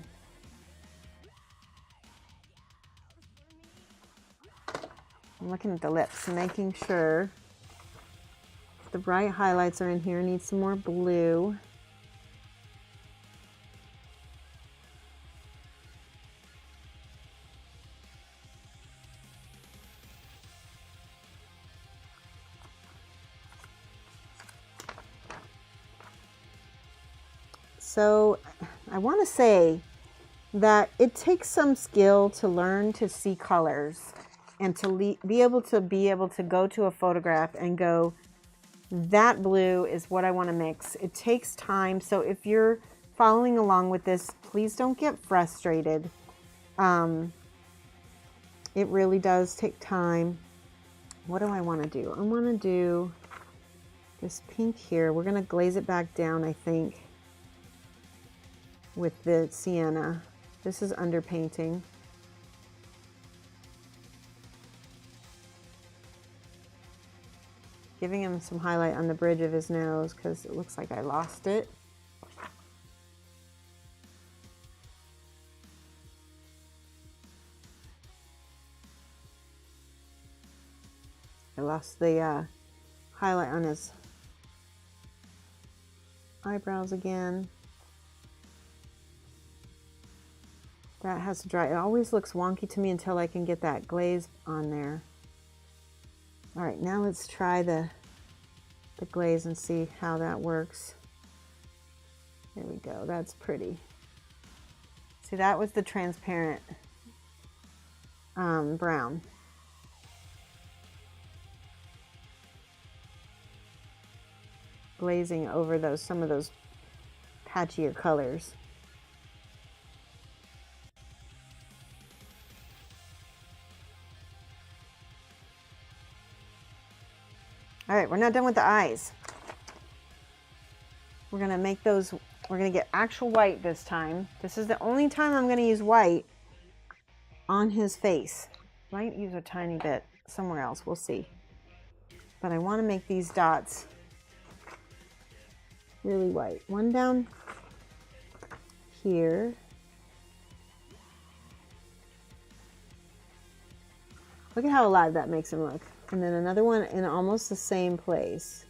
I'm looking at the lips, making sure the bright highlights are in here. Need some more blue. So I want to say that it takes some skill to learn to see colors and to be able to go to a photograph and go, that blue is what I want to mix. It takes time. So if you're following along with this, please don't get frustrated. It really does take time. What do I want to do? I want to do this pink here. We're going to glaze it back down, I think, with the sienna. This is underpainting. Giving him some highlight on the bridge of his nose because it looks like I lost it. I lost the highlight on his eyebrows again. That has to dry. It always looks wonky to me until I can get that glaze on there. All right, now let's try the glaze and see how that works. There we go, that's pretty. See, that was the transparent brown. Glazing over some of those patchier colors. All right, we're not done with the eyes. We're gonna make those, we're gonna get actual white this time. This is the only time I'm gonna use white on his face. Might use a tiny bit somewhere else, we'll see. But I wanna make these dots really white. One down here. Look at how alive that makes him look. And then another one in almost the same place.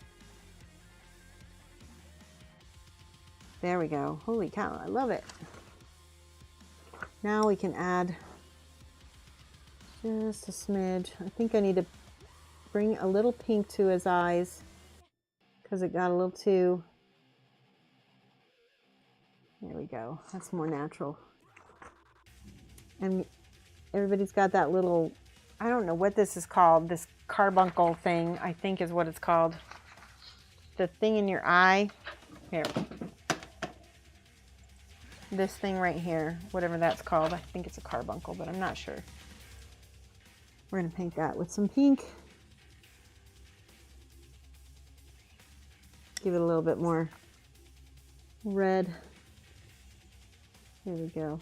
There we go. Holy cow, I love it. Now we can add just a smidge. I think I need to bring a little pink to his eyes because it got a little too... There we go. That's more natural. And everybody's got that little... I don't know what this is called, this carbuncle thing, I think is what it's called. The thing in your eye. Here. This thing right here, whatever that's called. I think it's a carbuncle, but I'm not sure. We're going to paint that with some pink. Give it a little bit more red. There we go.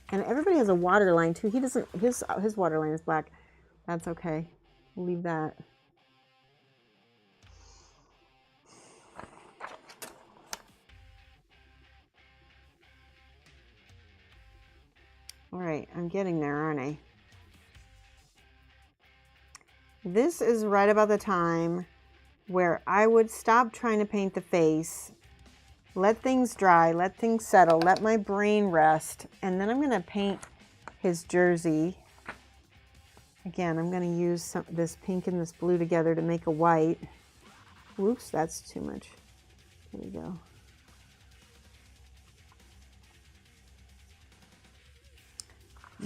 And everybody has a water line too. He doesn't, his water line is black. That's okay. We'll leave that. All right, I'm getting there, aren't I? This is right about the time where I would stop trying to paint the face, let things dry, let things settle, let my brain rest, and then I'm going to paint his jersey. Again, I'm going to use this pink and this blue together to make a white. Whoops, that's too much. There we go.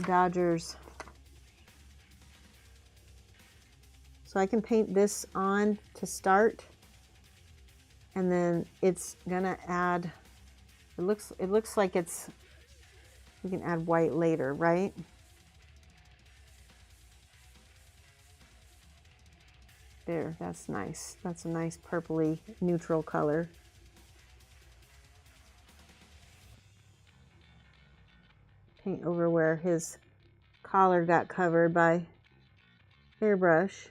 Dodgers. So I can paint this on to start. And then it's gonna add, it looks like it's We can add white later, right? There, that's nice. That's a nice purpley neutral color. Paint over where his collar got covered by hairbrush.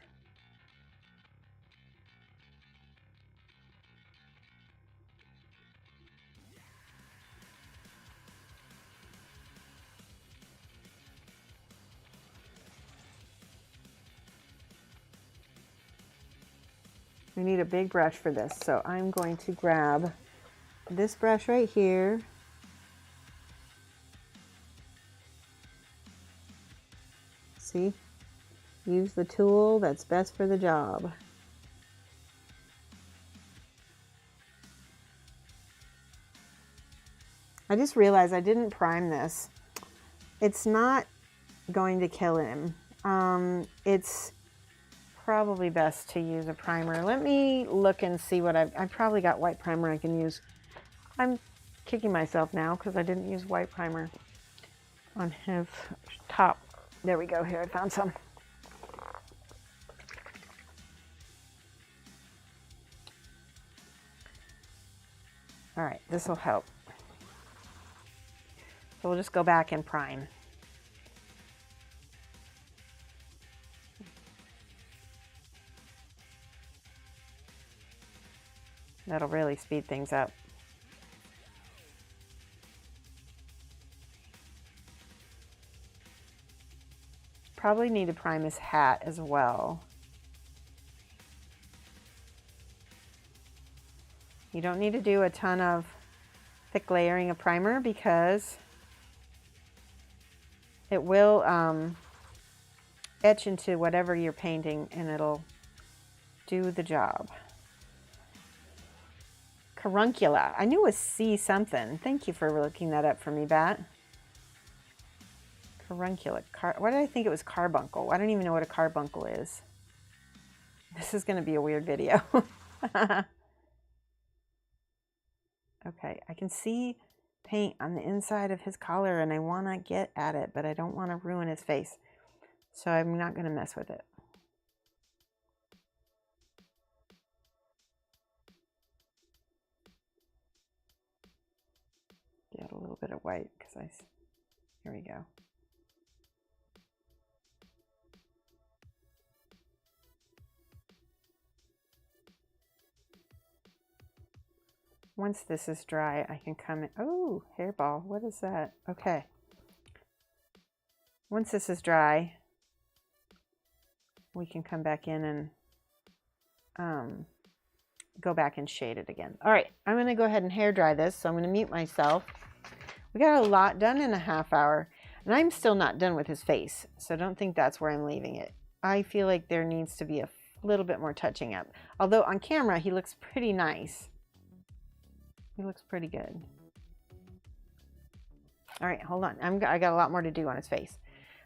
We need a big brush for this, so I'm going to grab this brush right here. See? Use the tool that's best for the job. I just realized I didn't prime this. It's not going to kill him. It's probably best to use a primer. Let me look and see what I've probably got white primer I can use. I'm kicking myself now because I didn't use white primer on his top. There we go. Here, I found some. All right, this will help. So we'll just go back and prime. That'll really speed things up. Probably need to prime his hat as well. You don't need to do a ton of thick layering of primer because it will etch into whatever you're painting and it'll do the job. Caruncula. I knew it was C something. Thank you for looking that up for me, Bat. Caruncula. Why did I think it was carbuncle? I don't even know what a carbuncle is. This is going to be a weird video. Okay, I can see paint on the inside of his collar and I want to get at it, but I don't want to ruin his face. So I'm not going to mess with it. Get a little bit of white because here we go. Once this is dry, I can come in. Oh, hairball. What is that? Okay. Once this is dry, we can come back in and go back and shade it again. All right, I'm going to go ahead and hair dry this. So I'm going to mute myself. We got a lot done in a half hour, and I'm still not done with his face. So don't think that's where I'm leaving it. I feel like there needs to be a little bit more touching up. Although on camera, he looks pretty nice. He looks pretty good. All right, hold on. I got a lot more to do on his face.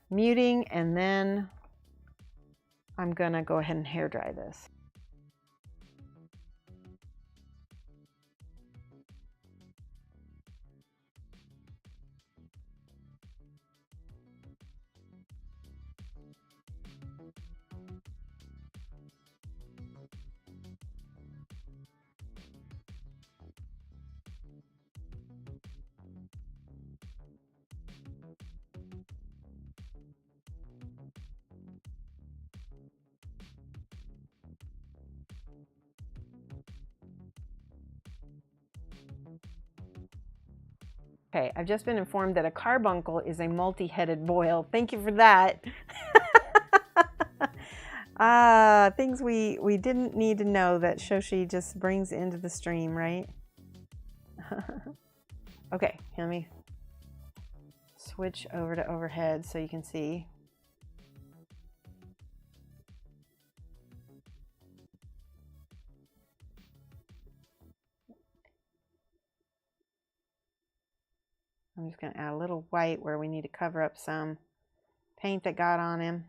Muting, and then I'm gonna go ahead and hair dry this. Okay, I've just been informed that a carbuncle is a multi-headed boil. Thank you for that. Things we didn't need to know that Shoshie just brings into the stream, right? Okay, let me switch over to overhead so you can see. I'm just going to add a little white where we need to cover up some paint that got on him.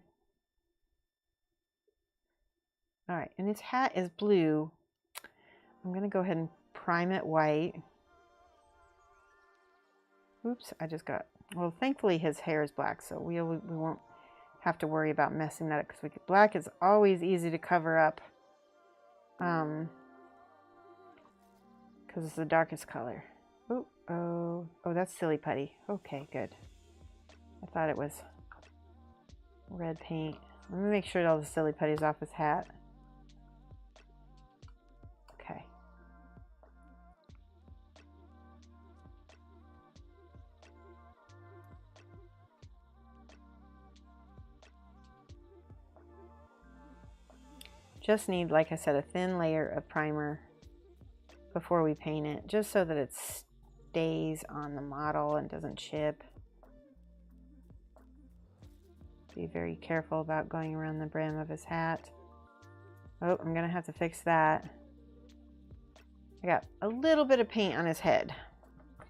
All right, and his hat is blue. I'm going to go ahead and prime it white. Oops, I just got, well, thankfully his hair is black, so we won't have to worry about messing that up, because black is always easy to cover up, because it's the darkest color. Oh, that's silly putty. Okay, good. I thought it was red paint. Let me make sure all the silly putty's off his hat. Okay. Just need, like I said, a thin layer of primer before we paint it, just so that it stays on the model and doesn't chip. Be very careful about going around the brim of his hat. Oh, I'm gonna have to fix that. I got a little bit of paint on his head.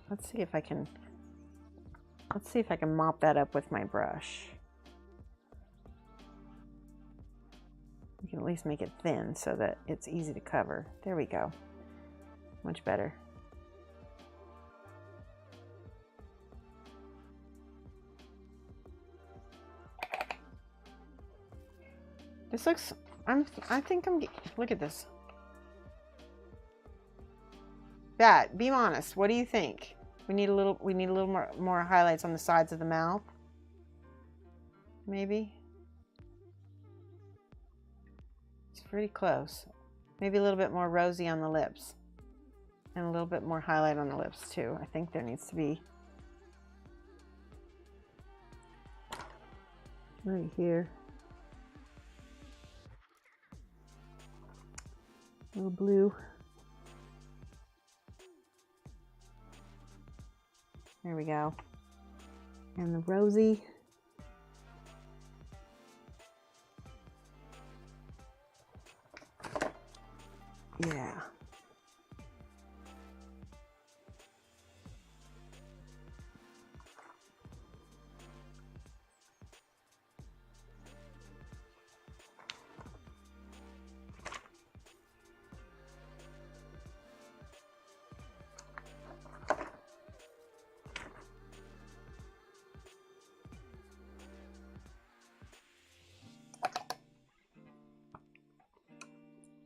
Let's see if I can mop that up with my brush. We can at least make it thin so that it's easy to cover. There we go. Much better. This looks, I think I'm, look at this. Bat, be honest, what do you think? We need a little more highlights on the sides of the mouth. Maybe. It's pretty close. Maybe a little bit more rosy on the lips. And a little bit more highlight on the lips too. I think there needs to be. Right here. A little blue. There we go. And the rosy. Yeah.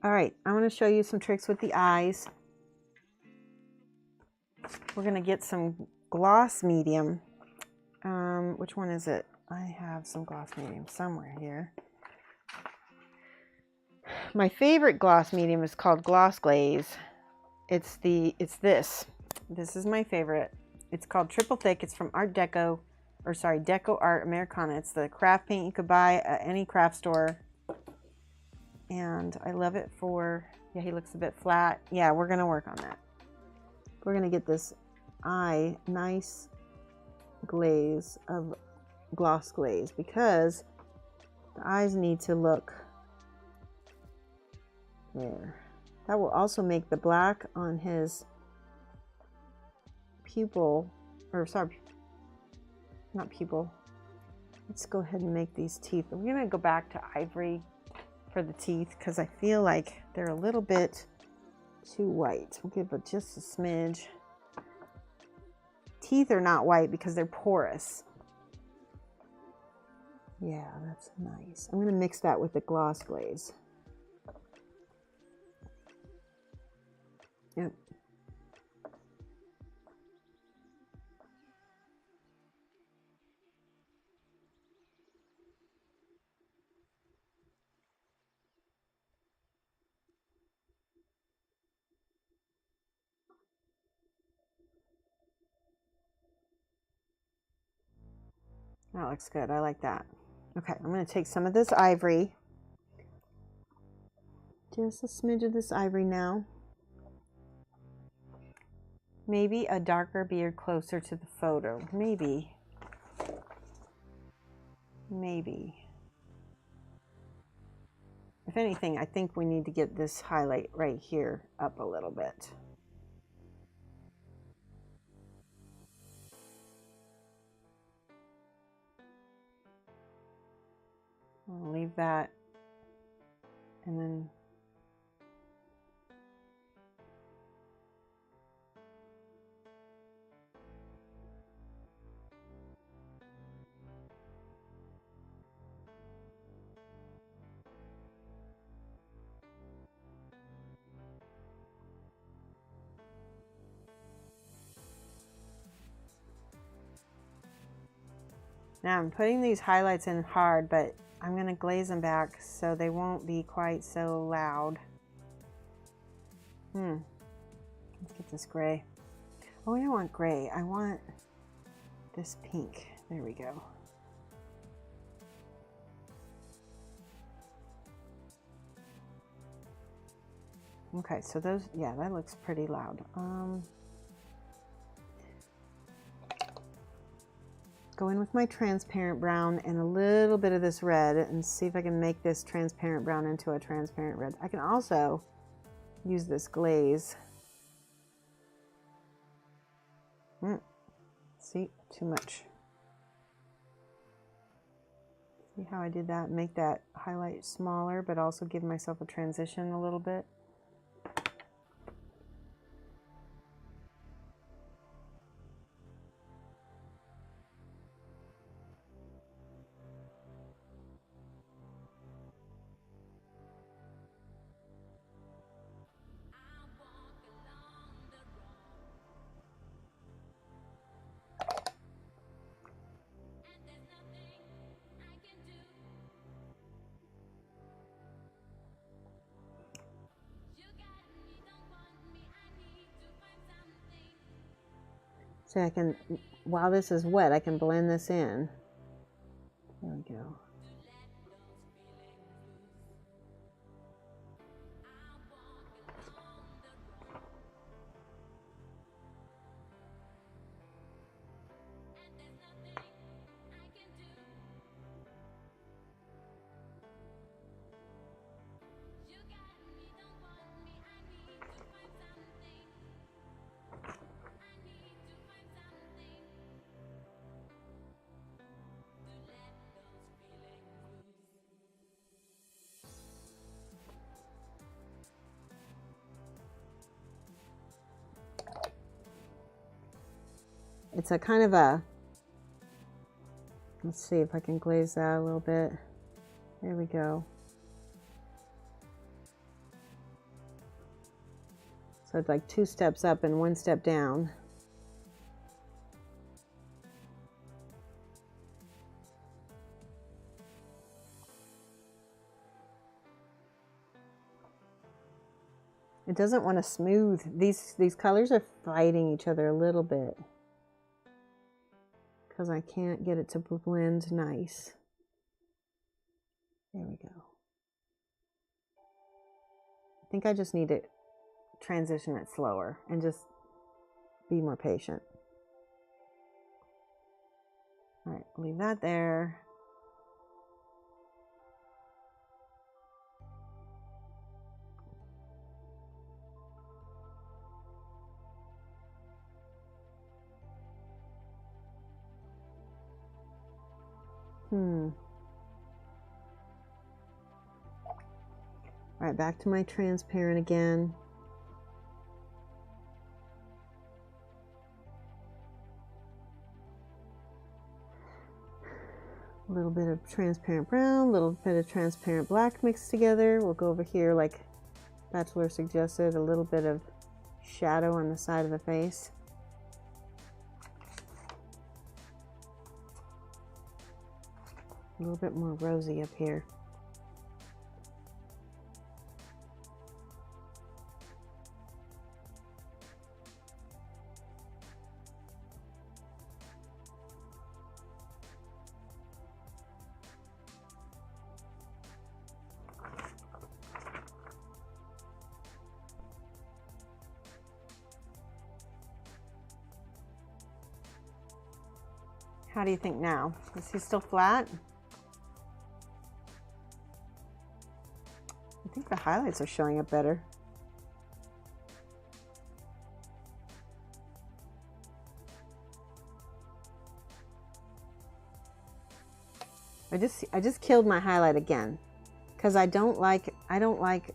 All right, I want to show you some tricks with the eyes. We're going to get some gloss medium. Which one is it? I have some gloss medium somewhere here. My favorite gloss medium is called Gloss Glaze. It's this. This is my favorite. It's called Triple Thick. It's from Deco Art Americana. It's the craft paint you could buy at any craft store. And I love it for, yeah, he looks a bit flat. Yeah, we're going to work on that. We're going to get this eye nice glaze of gloss glaze, because the eyes need to look there. That will also make the black on his pupil, or sorry, not pupil. Let's go ahead and make these teeth. We're going to go back to ivory for the teeth, because I feel like they're a little bit too white. We'll give it just a smidge. Teeth are not white because they're porous. Yeah, that's nice. I'm going to mix that with the gloss glaze. Yep. That looks good. I like that. Okay, I'm going to take some of this ivory. Just a smidge of this ivory now. Maybe a darker beard closer to the photo. Maybe. Maybe. If anything, I think we need to get this highlight right here up a little bit. I'll leave that, and then Now I'm putting these highlights in hard, but I'm gonna glaze them back so they won't be quite so loud. Let's get this gray. Oh, I don't want gray. I want this pink. There we go. Okay, so those, yeah, that looks pretty loud. Go in with my transparent brown and a little bit of this red and see if I can make this transparent brown into a transparent red. I can also use this glaze. See, too much. See how I did that? Make that highlight smaller, but also give myself a transition a little bit. So I can, while this is wet, I can blend this in. There we go. It's a kind of a, let's see if I can glaze that a little bit. There we go. So it's like 2 steps up and 1 step down. It doesn't want to smooth. These colors are fighting each other a little bit because I can't get it to blend nice. There we go. I think I just need to transition it slower and just be more patient. All right, leave that there. All right, back to my transparent again. A little bit of transparent brown, a little bit of transparent black mixed together. We'll go over here like Bachelor suggested, a little bit of shadow on the side of the face. A little bit more rosy up here. How do you think now? Is he still flat? I think the highlights are showing up better. I just killed my highlight again because I don't like I don't like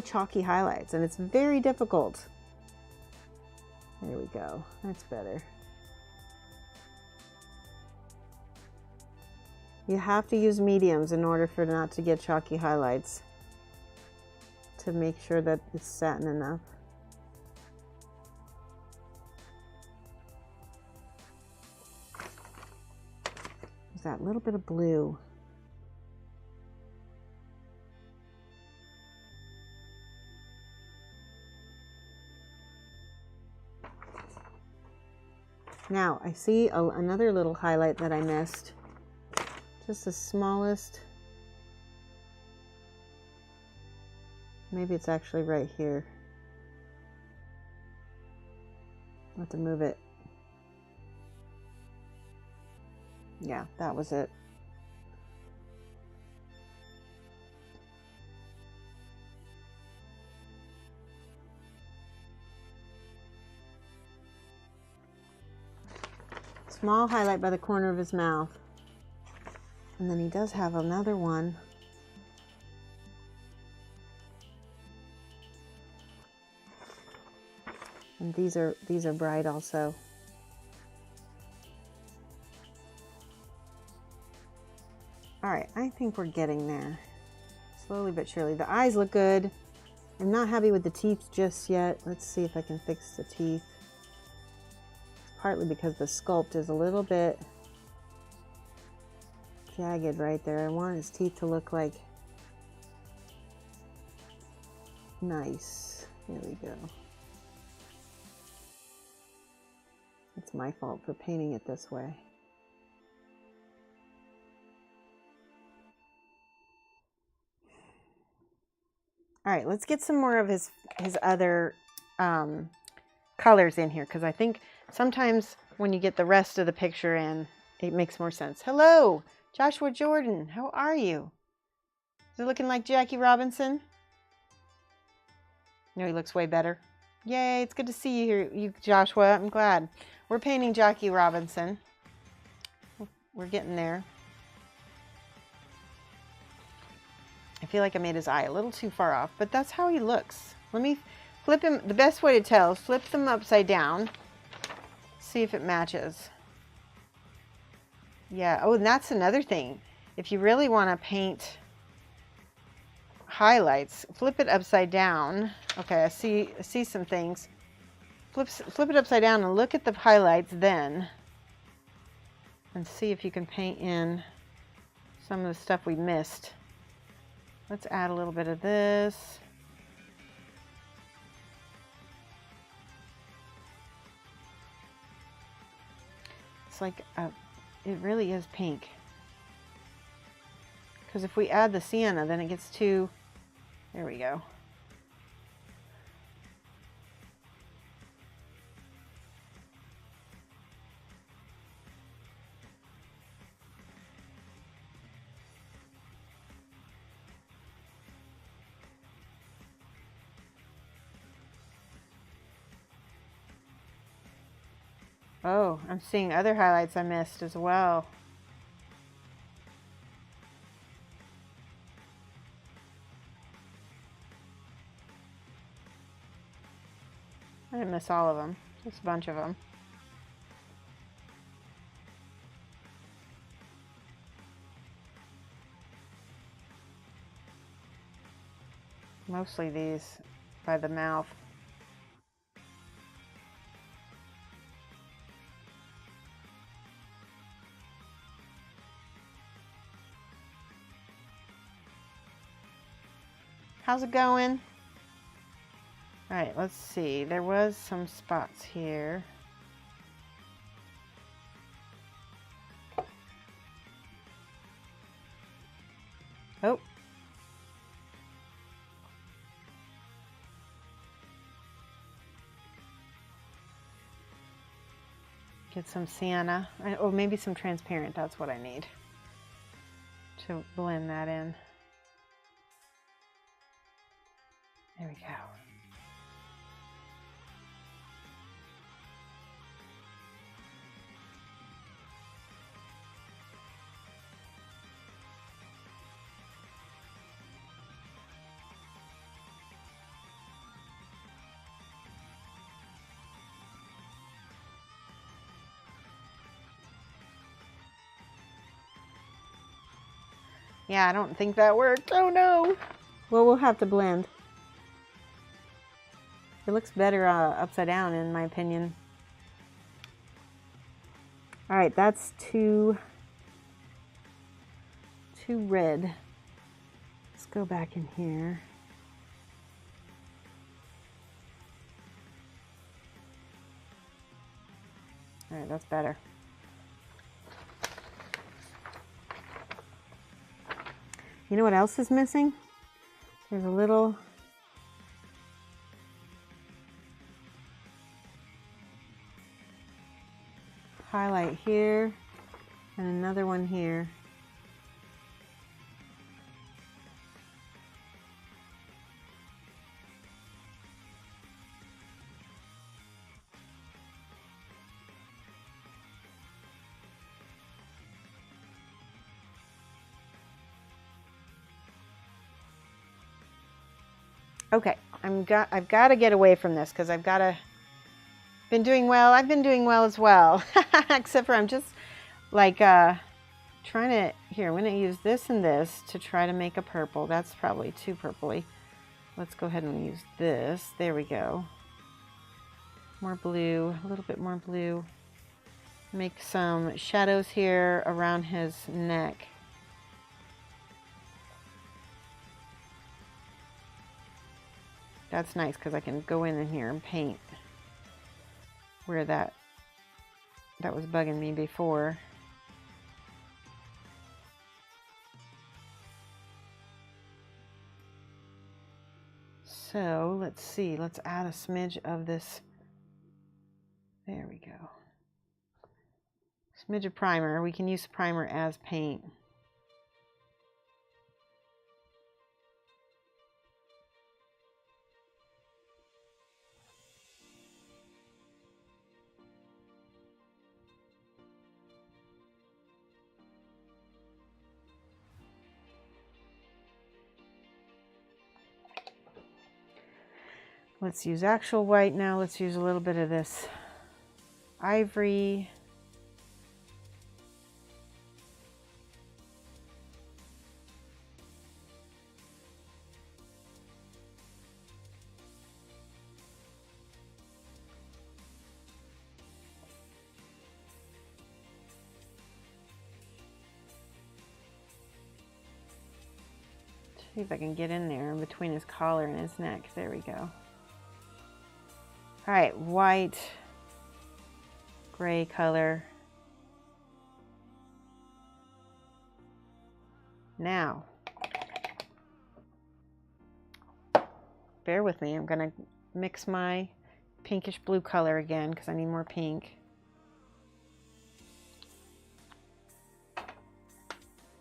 chalky highlights, and it's very difficult. There we go. That's better. You have to use mediums in order for not to get chalky highlights, to make sure that it's satin enough. There's that little bit of blue. Now, I see another little highlight that I missed. Just the smallest. Maybe it's actually right here. I'll have to move it. Yeah, that was it. Small highlight by the corner of his mouth. And then he does have another one. And these are bright also. All right, I think we're getting there. Slowly but surely. The eyes look good. I'm not happy with the teeth just yet. Let's see if I can fix the teeth. Partly because the sculpt is a little bit jagged right there. I want his teeth to look like nice. There we go. It's my fault for painting it this way. All right, let's get some more of his other colors in here, because I think sometimes when you get the rest of the picture in, it makes more sense. Hello, Joshua Jordan. How are you? Is it looking like Jackie Robinson? No, he looks way better. Yay, it's good to see you here, Joshua. I'm glad. We're painting Jackie Robinson. We're getting there. I feel like I made his eye a little too far off, but that's how he looks. Let me flip him. The best way to tell is flip them upside down. See if it matches. Yeah, oh, and that's another thing. If you really want to paint highlights, flip it upside down. Okay, I see some things. Flip it upside down and look at the highlights then. And see if you can paint in some of the stuff we missed. Let's add a little bit of this. It's like it really is pink. Because if we add the sienna, then it gets too, there we go. Oh, I'm seeing other highlights I missed as well. I didn't miss all of them, just a bunch of them. Mostly these by the mouth. How's it going? All right, let's see. There was some spots here. Oh. Get some sienna. Or maybe some transparent. That's what I need to blend that in. There we go. Yeah, I don't think that worked. Oh no. Well, we'll have to blend. It looks better upside down, in my opinion. All right, that's too too red. Let's go back in here. All right, that's better. You know what else is missing? There's a little highlight here and another one here. Okay, I've got to get away from this because I've been doing well. I've been doing well as well, except for I'm just like trying to, here, I'm going to use this and this to try to make a purple. That's probably too purpley. Let's go ahead and use this. There we go. More blue, a little bit more blue. Make some shadows here around his neck. That's nice because I can go in here and paint where that was bugging me before. So let's see, let's add a smidge of this. There we go. Smidge of primer. We can use primer as paint. Let's use actual white now. Let's use a little bit of this ivory. See if I can get in there in between his collar and his neck. There we go. All right, white, gray color. Now, bear with me. I'm going to mix my pinkish blue color again because I need more pink.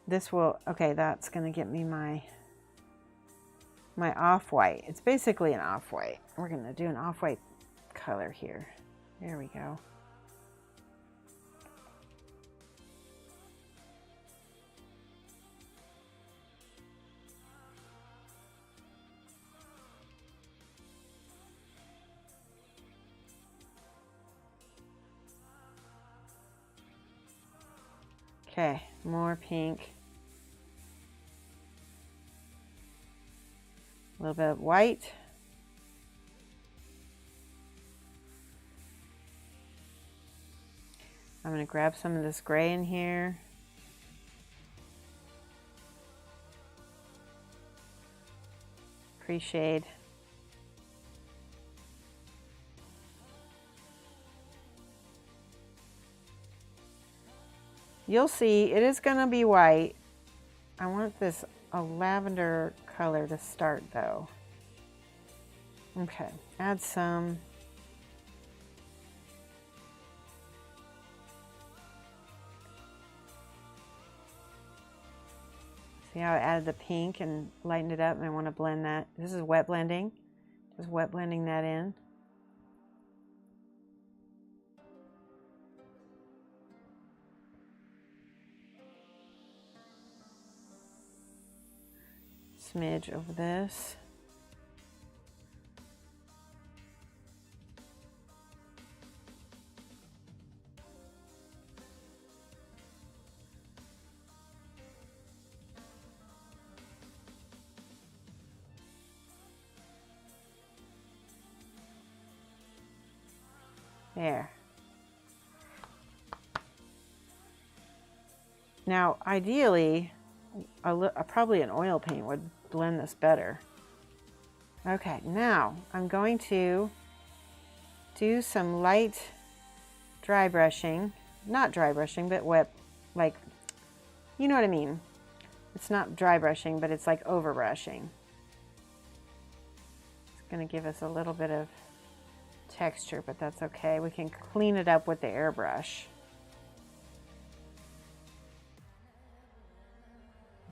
This will, okay, that's going to get me my off-white. It's basically an off-white. We're going to do an off-white color here. There we go. Okay, more pink. A little bit of white. I'm going to grab some of this gray in here. Pre-shade. You'll see it is going to be white. I want this a lavender color to start though. Okay, add some. See how I added the pink and lightened it up, and I want to blend that. This is wet blending. Just wet blending that in. Smidge over this. There. Now, ideally, probably an oil paint would blend this better. Okay, now I'm going to do some light dry brushing. Not dry brushing, but wet, like, you know what I mean. It's not dry brushing, but it's like over brushing. It's going to give us a little bit of texture, but that's okay. We can clean it up with the airbrush.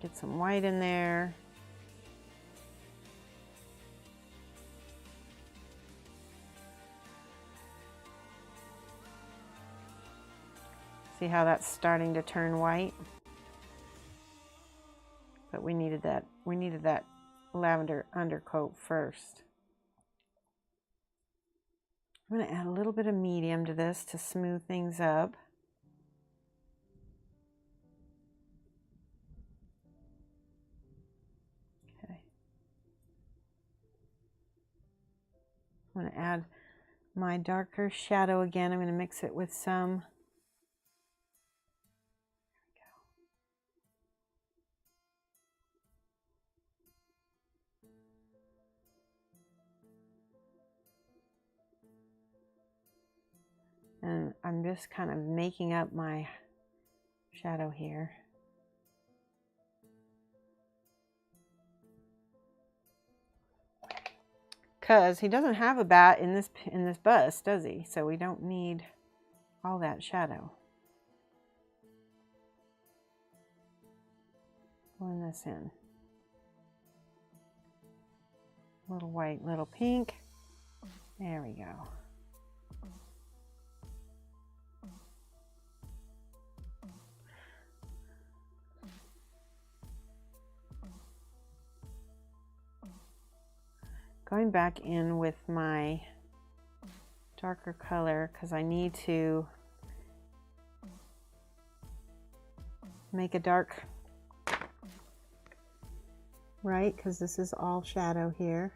Get some white in there. See how that's starting to turn white? But we needed that lavender undercoat first. I'm going to add a little bit of medium to this to smooth things up. Okay. I'm going to add my darker shadow again. I'm going to mix it with some. And I'm just kind of making up my shadow here. Because he doesn't have a bat in this bust, does he? So we don't need all that shadow. Blend this in. Little white, little pink. There we go. Going back in with my darker color because I need to make a dark, right? Because this is all shadow here.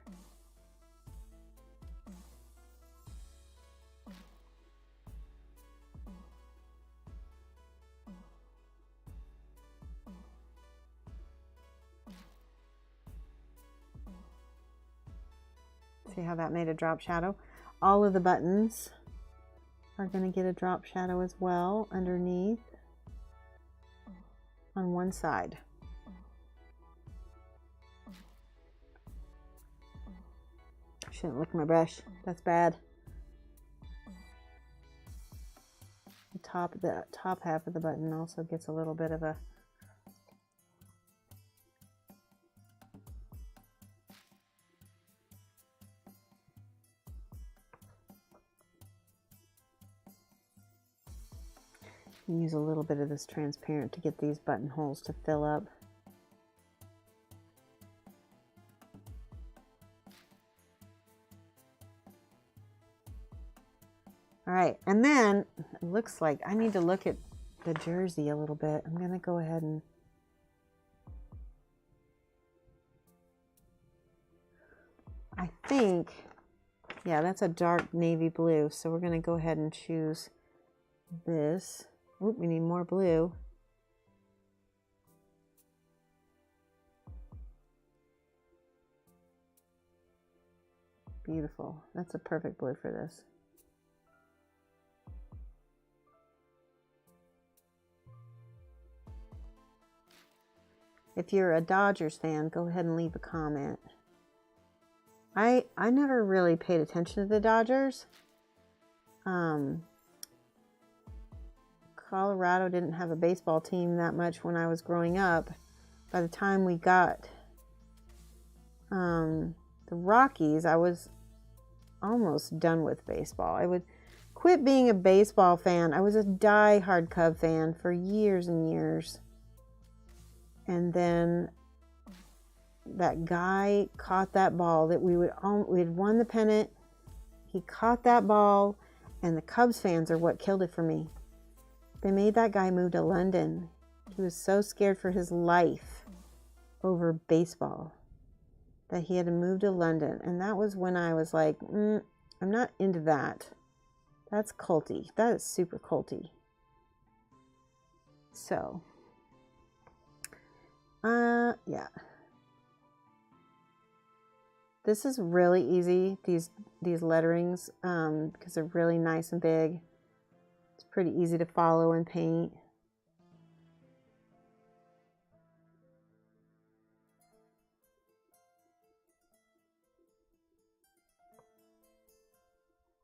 See how that made a drop shadow? All of the buttons are going to get a drop shadow as well underneath on one side. Shouldn't lick my brush. That's bad. The top half of the button also gets a little bit of a use a little bit of this transparent to get these buttonholes to fill up. All right, and then it looks like I need to look at the jersey a little bit. I'm going to go ahead and I think, yeah, that's a dark navy blue. So we're going to go ahead and choose this. Oop, we need more blue. Beautiful. That's a perfect blue for this. If you're a Dodgers fan, go ahead and leave a comment. I never really paid attention to the Dodgers. Colorado didn't have a baseball team that much when I was growing up. By the time we got the Rockies, I was almost done with baseball. I would quit being a baseball fan. I was a die-hard Cub fan for years and years. And then that guy caught that ball that we had won the pennant. He caught that ball, and the Cubs fans are what killed it for me. They made that guy move to London. He was so scared for his life over baseball that he had to move to London. And that was when I was like, I'm not into that. That's culty. That is super culty. So, Yeah. This is really easy, these letterings, because they're really nice and big. It's pretty easy to follow and paint.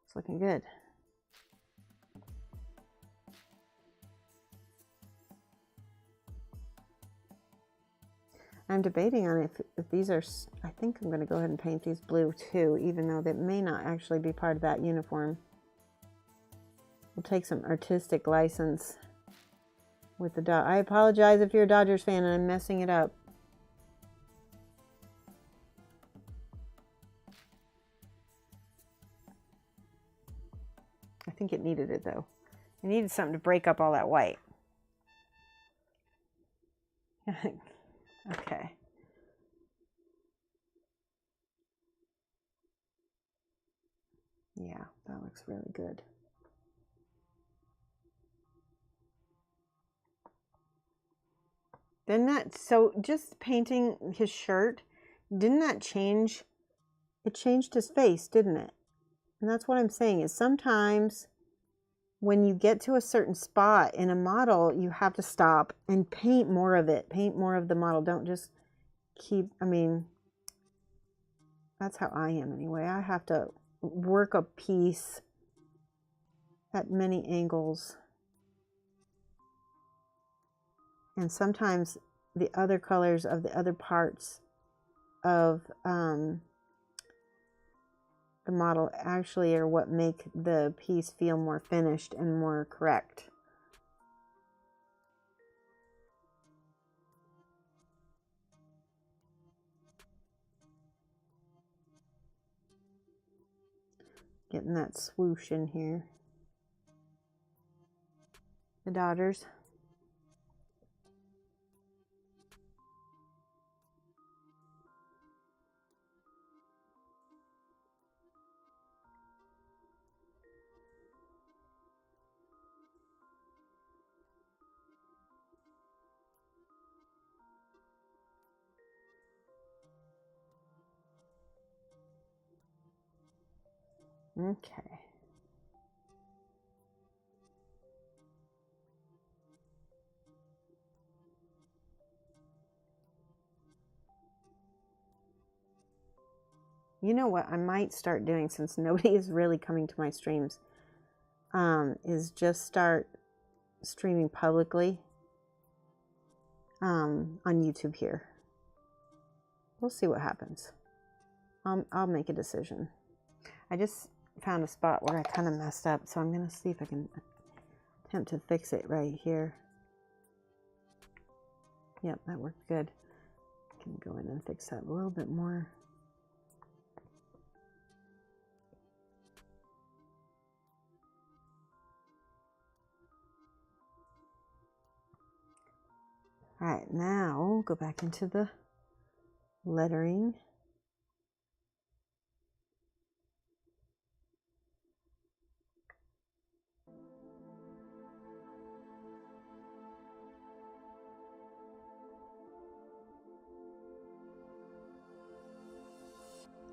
It's looking good. I'm debating on if these are, I think I'm going to go ahead and paint these blue too, even though they may not actually be part of that uniform. We'll take some artistic license with the dot. I apologize if you're a Dodgers fan and I'm messing it up. I think it needed it though. It needed something to break up all that white. Okay. Yeah, that looks really good. Didn't that, so just painting his shirt, didn't that change? It changed his face, didn't it? And that's what I'm saying is sometimes when you get to a certain spot in a model, you have to stop and paint more of it. Paint more of the model. Don't just keep, I mean, that's how I am anyway. I have to work a piece at many angles. And sometimes the other colors of the other parts of the model actually are what make the piece feel more finished and more correct. Getting that swoosh in here. The Dodgers. Okay. You know what I might start doing, since nobody is really coming to my streams, is just start streaming publicly on YouTube here. We'll see what happens. I'll make a decision. I just found a spot where I kind of messed up, so I'm going to see if I can attempt to fix it right here. Yep, that worked good. I can go in and fix that a little bit more. All right, now go back into the lettering.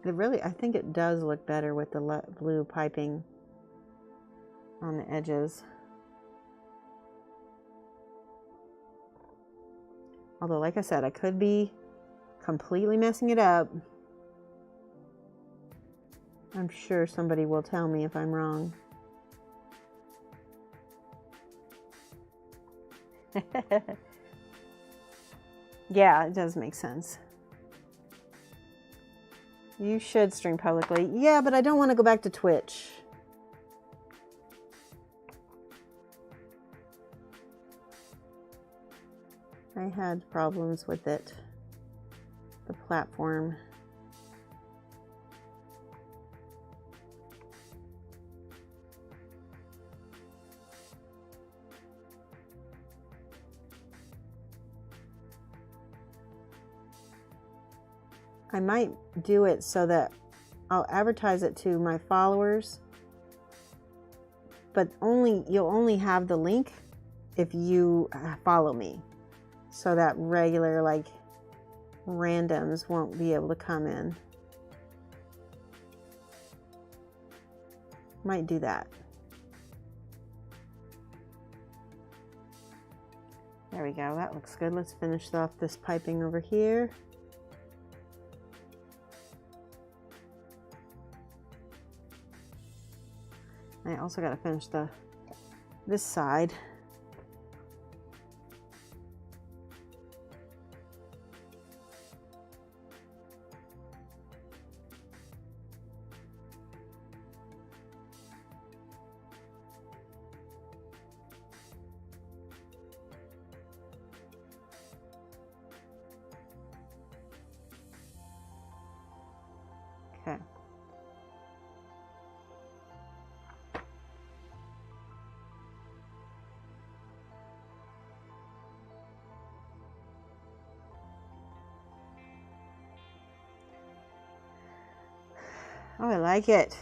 It really, I think it does look better with the blue piping on the edges. Although, like I said, I could be completely messing it up. I'm sure somebody will tell me if I'm wrong. Yeah, it does make sense. You should stream publicly. Yeah, but I don't want to go back to Twitch. I had problems with it, the platform. I might do it so that I'll advertise it to my followers, but you'll only have the link if you follow me. so that regular like randoms won't be able to come in. Might do that. There we go, that looks good. Let's finish off this piping over here. I also got to finish this side. Okay. Oh, I like it.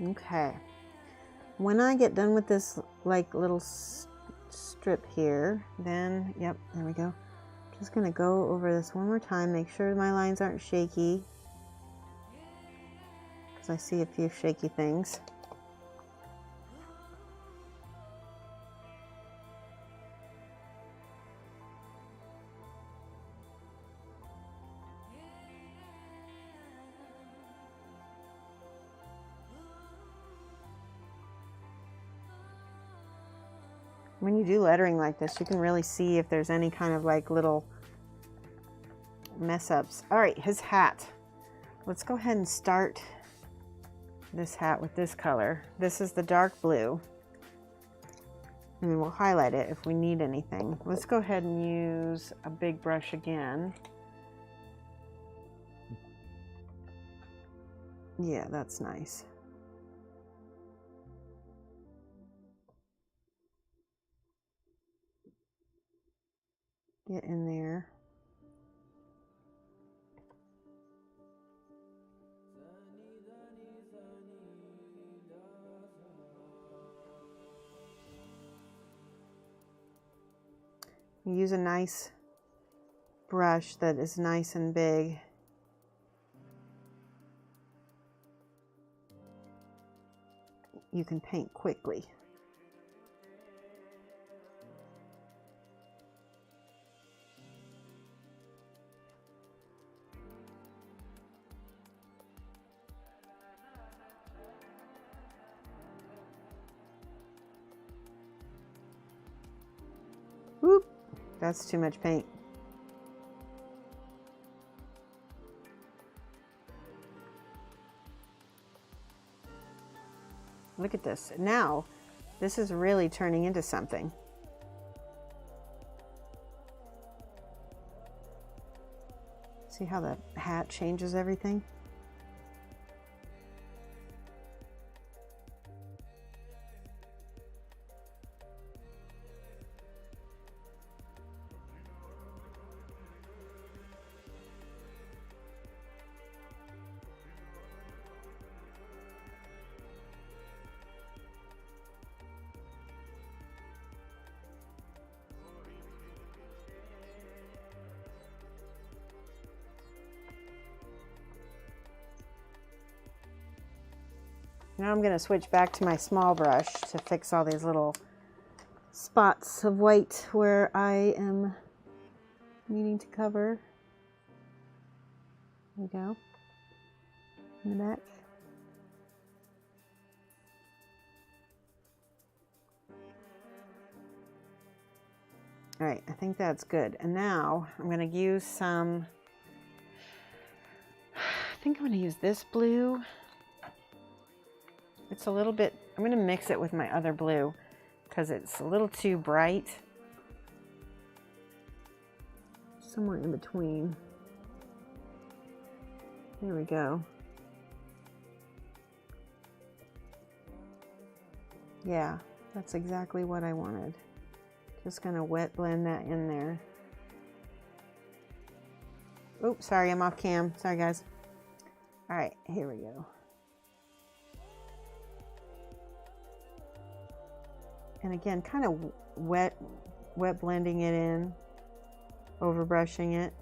Okay. When I get done with this like little strip here, then, yep, there we go. Just gonna go over this one more time, make sure my lines aren't shaky, because I see a few shaky things. When you do lettering like this, you can really see if there's any kind of like little mess ups. All right, his hat. Let's go ahead and start this hat with this color. This is the dark blue. And then we'll highlight it if we need anything. Let's go ahead and use a big brush again. Yeah, that's nice. Get in there. Use a nice brush that is nice and big. You can paint quickly. Whoop, that's too much paint. Look at this. Now, this is really turning into something. See how the hat changes everything? Now I'm going to switch back to my small brush to fix all these little spots of white where I am needing to cover. There we go. In the back. All right, I think that's good. And now I'm going to use some, I think I'm going to use this blue. It's a little bit, I'm going to mix it with my other blue because it's a little too bright. Somewhere in between. There we go. Yeah, that's exactly what I wanted. Just gonna wet blend that in there. Oops, sorry, I'm off cam. Sorry, guys. All right, here we go. And again, kind of wet blending it in, over brushing it.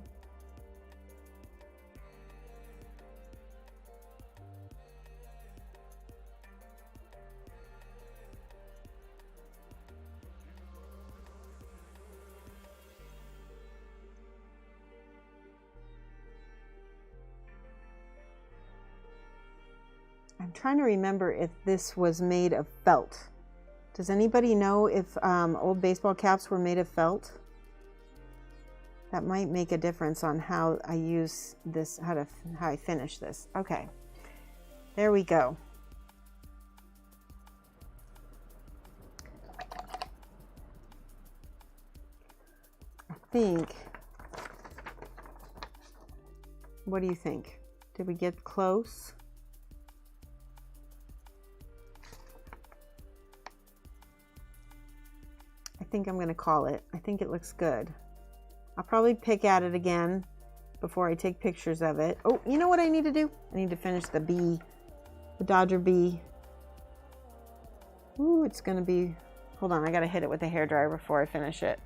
I'm trying to remember if this was made of felt. Does anybody know if old baseball caps were made of felt? That might make a difference on how I use this, how I finish this. Okay, there we go. I think, what do you think? Did we get close? I think I'm going to call it. I think it looks good. I'll probably pick at it again before I take pictures of it. Oh, you know what I need to do? I need to finish the bee, the Dodger bee. Ooh, it's going to be, hold on, I got to hit it with a hairdryer before I finish it.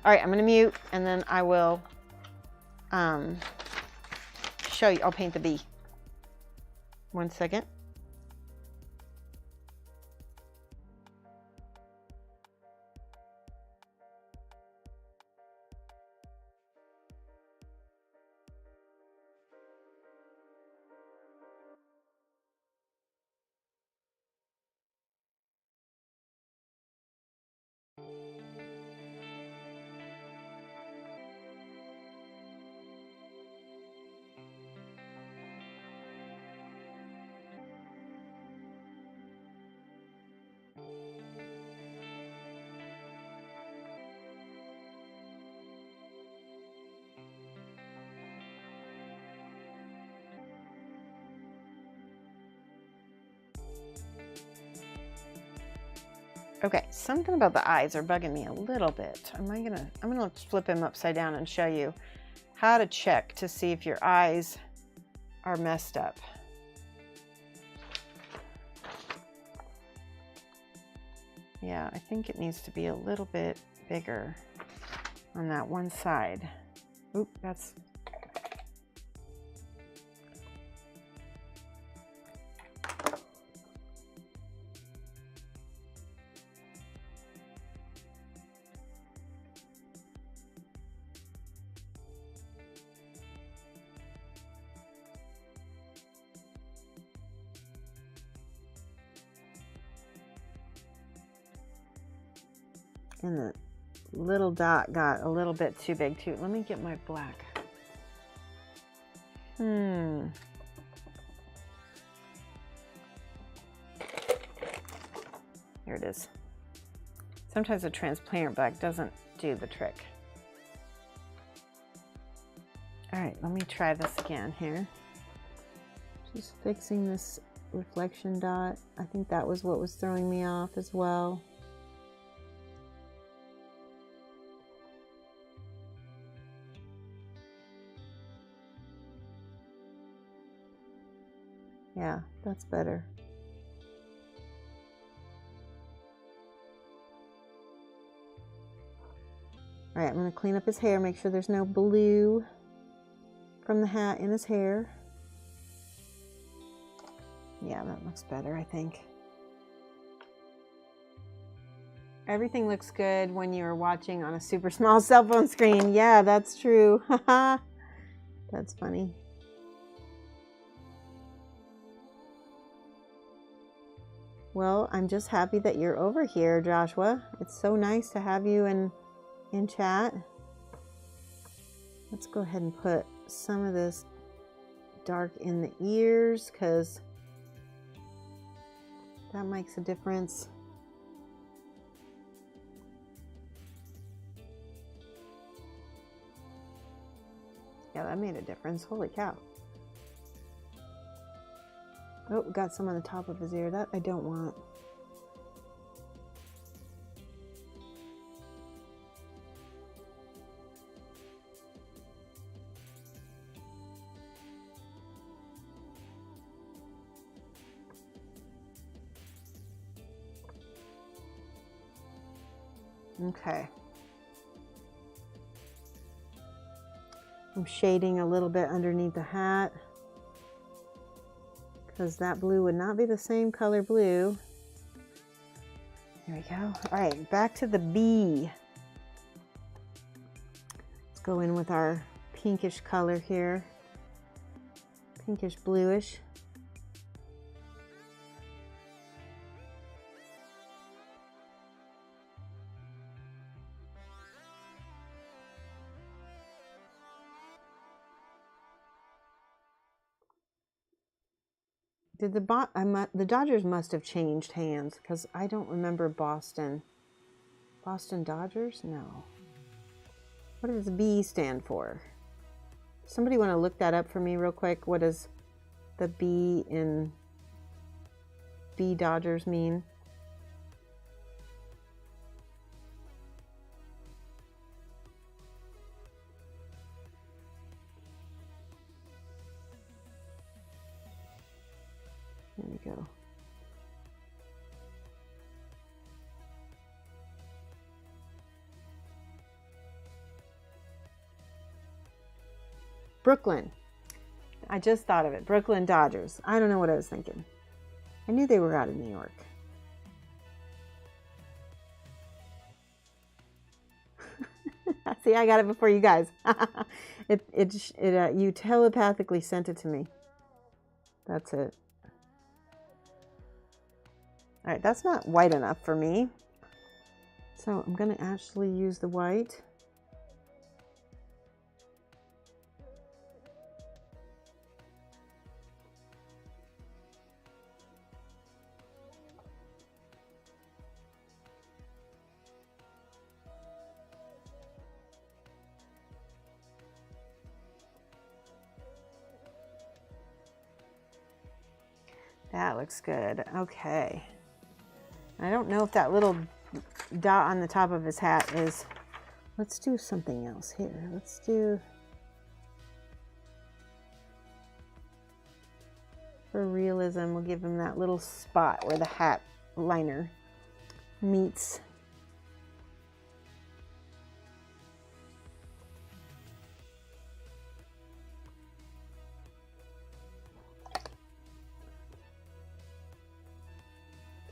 All right, I'm going to mute and then I will show you. I'll paint the bee. 1 second. Okay, something about the eyes are bugging me a little bit. I'm gonna flip him upside down and show you how to check to see if your eyes are messed up. Yeah, I think it needs to be a little bit bigger on that one side. Oop, that's... And the little dot got a little bit too big too. Let me get my black. Here it is. Sometimes a transparent black doesn't do the trick. All right, let me try this again here. Just fixing this reflection dot. I think that was what was throwing me off as well. Yeah, that's better. All right, I'm going to clean up his hair, make sure there's no blue from the hat in his hair. Yeah, that looks better, I think. Everything looks good when you're watching on a super small cell phone screen. Yeah, that's true. Haha. That's funny. Well, I'm just happy that you're over here, Joshua. It's so nice to have you in chat. Let's go ahead and put some of this dark in the ears because that makes a difference. Yeah, that made a difference. Holy cow. Oh, got some on the top of his ear. That I don't want. Okay. I'm shading a little bit underneath the hat because that blue would not be the same color blue. There we go. All right, back to the bee. Let's go in with our pinkish color here. Pinkish bluish. Did the Dodgers must have changed hands because I don't remember Boston. Boston Dodgers? No. What does B stand for? Somebody want to look that up for me real quick? What does the B in B Dodgers mean? There we go. Brooklyn. I just thought of it. Brooklyn Dodgers. I don't know what I was thinking. I knew they were out of New York. See, I got it before you guys. You telepathically sent it to me. That's it. All right, that's not white enough for me. So I'm going to actually use the white. That looks good. Okay. I don't know if that little dot on the top of his hat is... Let's do something else here. Let's do... For realism, we'll give him that little spot where the hat liner meets.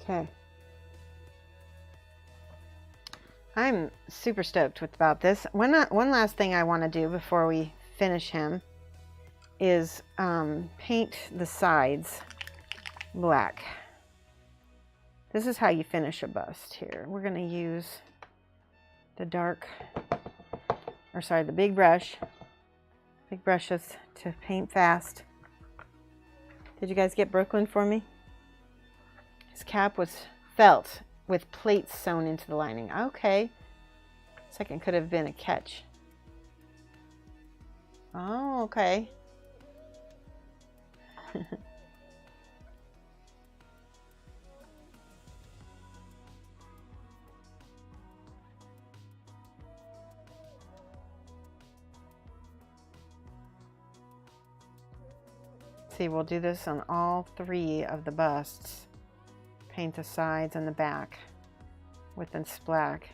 Okay. I'm super stoked about this. One last thing I want to do before we finish him is paint the sides black. This is how you finish a bust here. We're going to use the the big brushes to paint fast. Did you guys get Brooklyn for me? His cap was felt with plates sewn into the lining. Okay. Second could have been a catch. Oh, okay. See, we'll do this on all three of the busts. Paint the sides and the back with this black.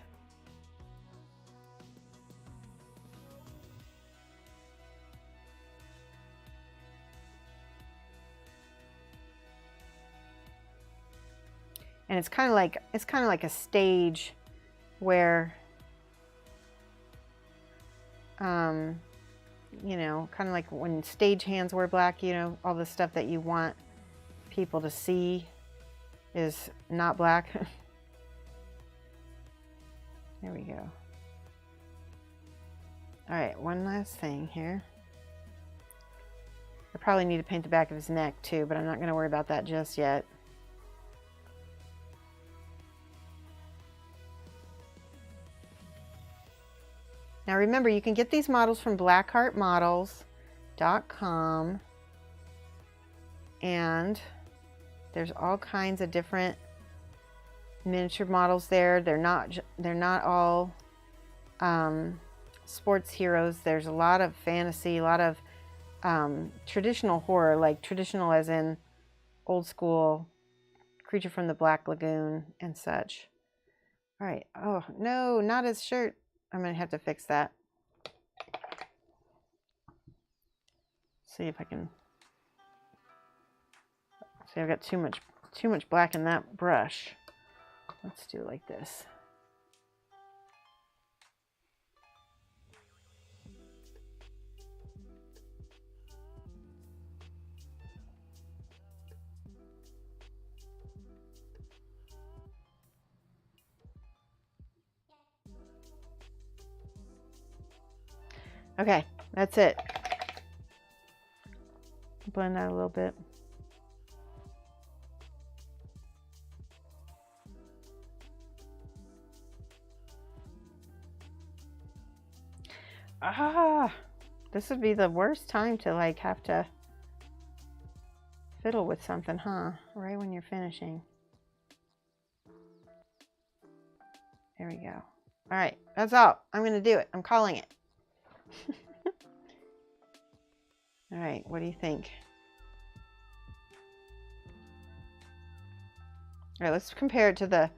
And it's kind of like a stage where you know, kind of like when stage hands wear black, you know, all the stuff that you want people to see is not black. There we go. All right, one last thing here. I probably need to paint the back of his neck too, but I'm not going to worry about that just yet. Now remember, you can get these models from blackheartmodels.com, and there's all kinds of different miniature models there. They're not all sports heroes. There's a lot of fantasy, a lot of traditional horror, like traditional as in old school, Creature from the Black Lagoon and such. All right. Oh no, not his shirt. I'm gonna have to fix that. See if I can. See, I've got too much black in that brush. Let's do it like this. Okay, that's it. Blend that a little bit. This would be the worst time to like have to fiddle with something, huh? Right when you're finishing. There we go. All right, that's all. I'm gonna do it. I'm calling it. All right, what do you think? All right, let's compare it to the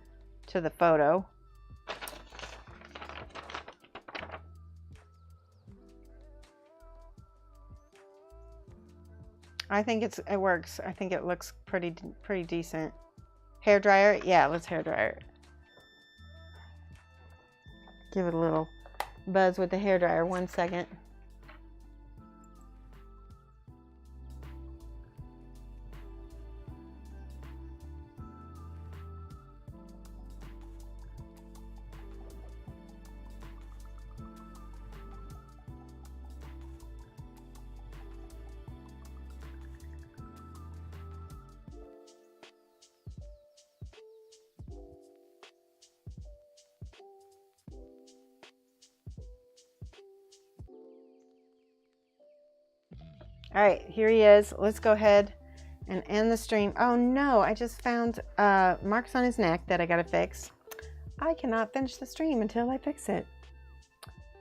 photo. I think it works. I think it looks pretty decent. Hair dryer? Yeah, let's hair dryer it. Give it a little buzz with the hair dryer. 1 second. All right, here he is. Let's go ahead and end the stream. Oh no, I just found marks on his neck that I gotta fix. I cannot finish the stream until I fix it.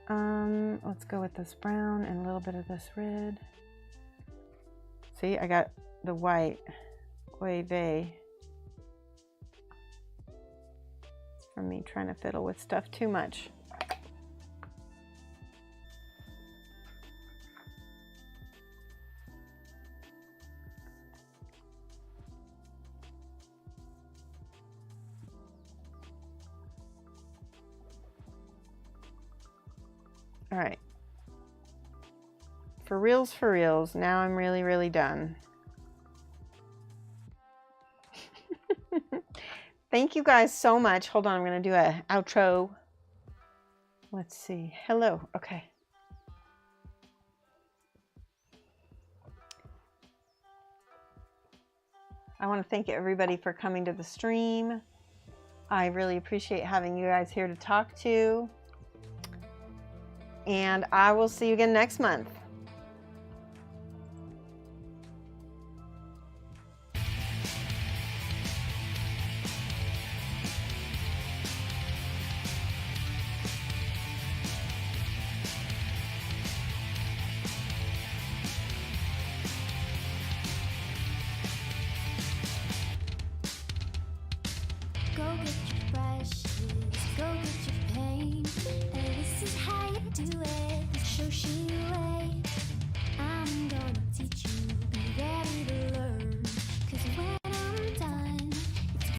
Let's go with this brown and a little bit of this red. See, I got the white. Oy vey. It's from me trying to fiddle with stuff too much. All right, for reals, now I'm really done. Thank you guys so much. Hold on, I'm gonna do an outro. Let's see, hello, okay. I wanna thank everybody for coming to the stream. I really appreciate having you guys here to talk to. And I will see you again next month. Go get your brushes, go get your paint. This is how you do it.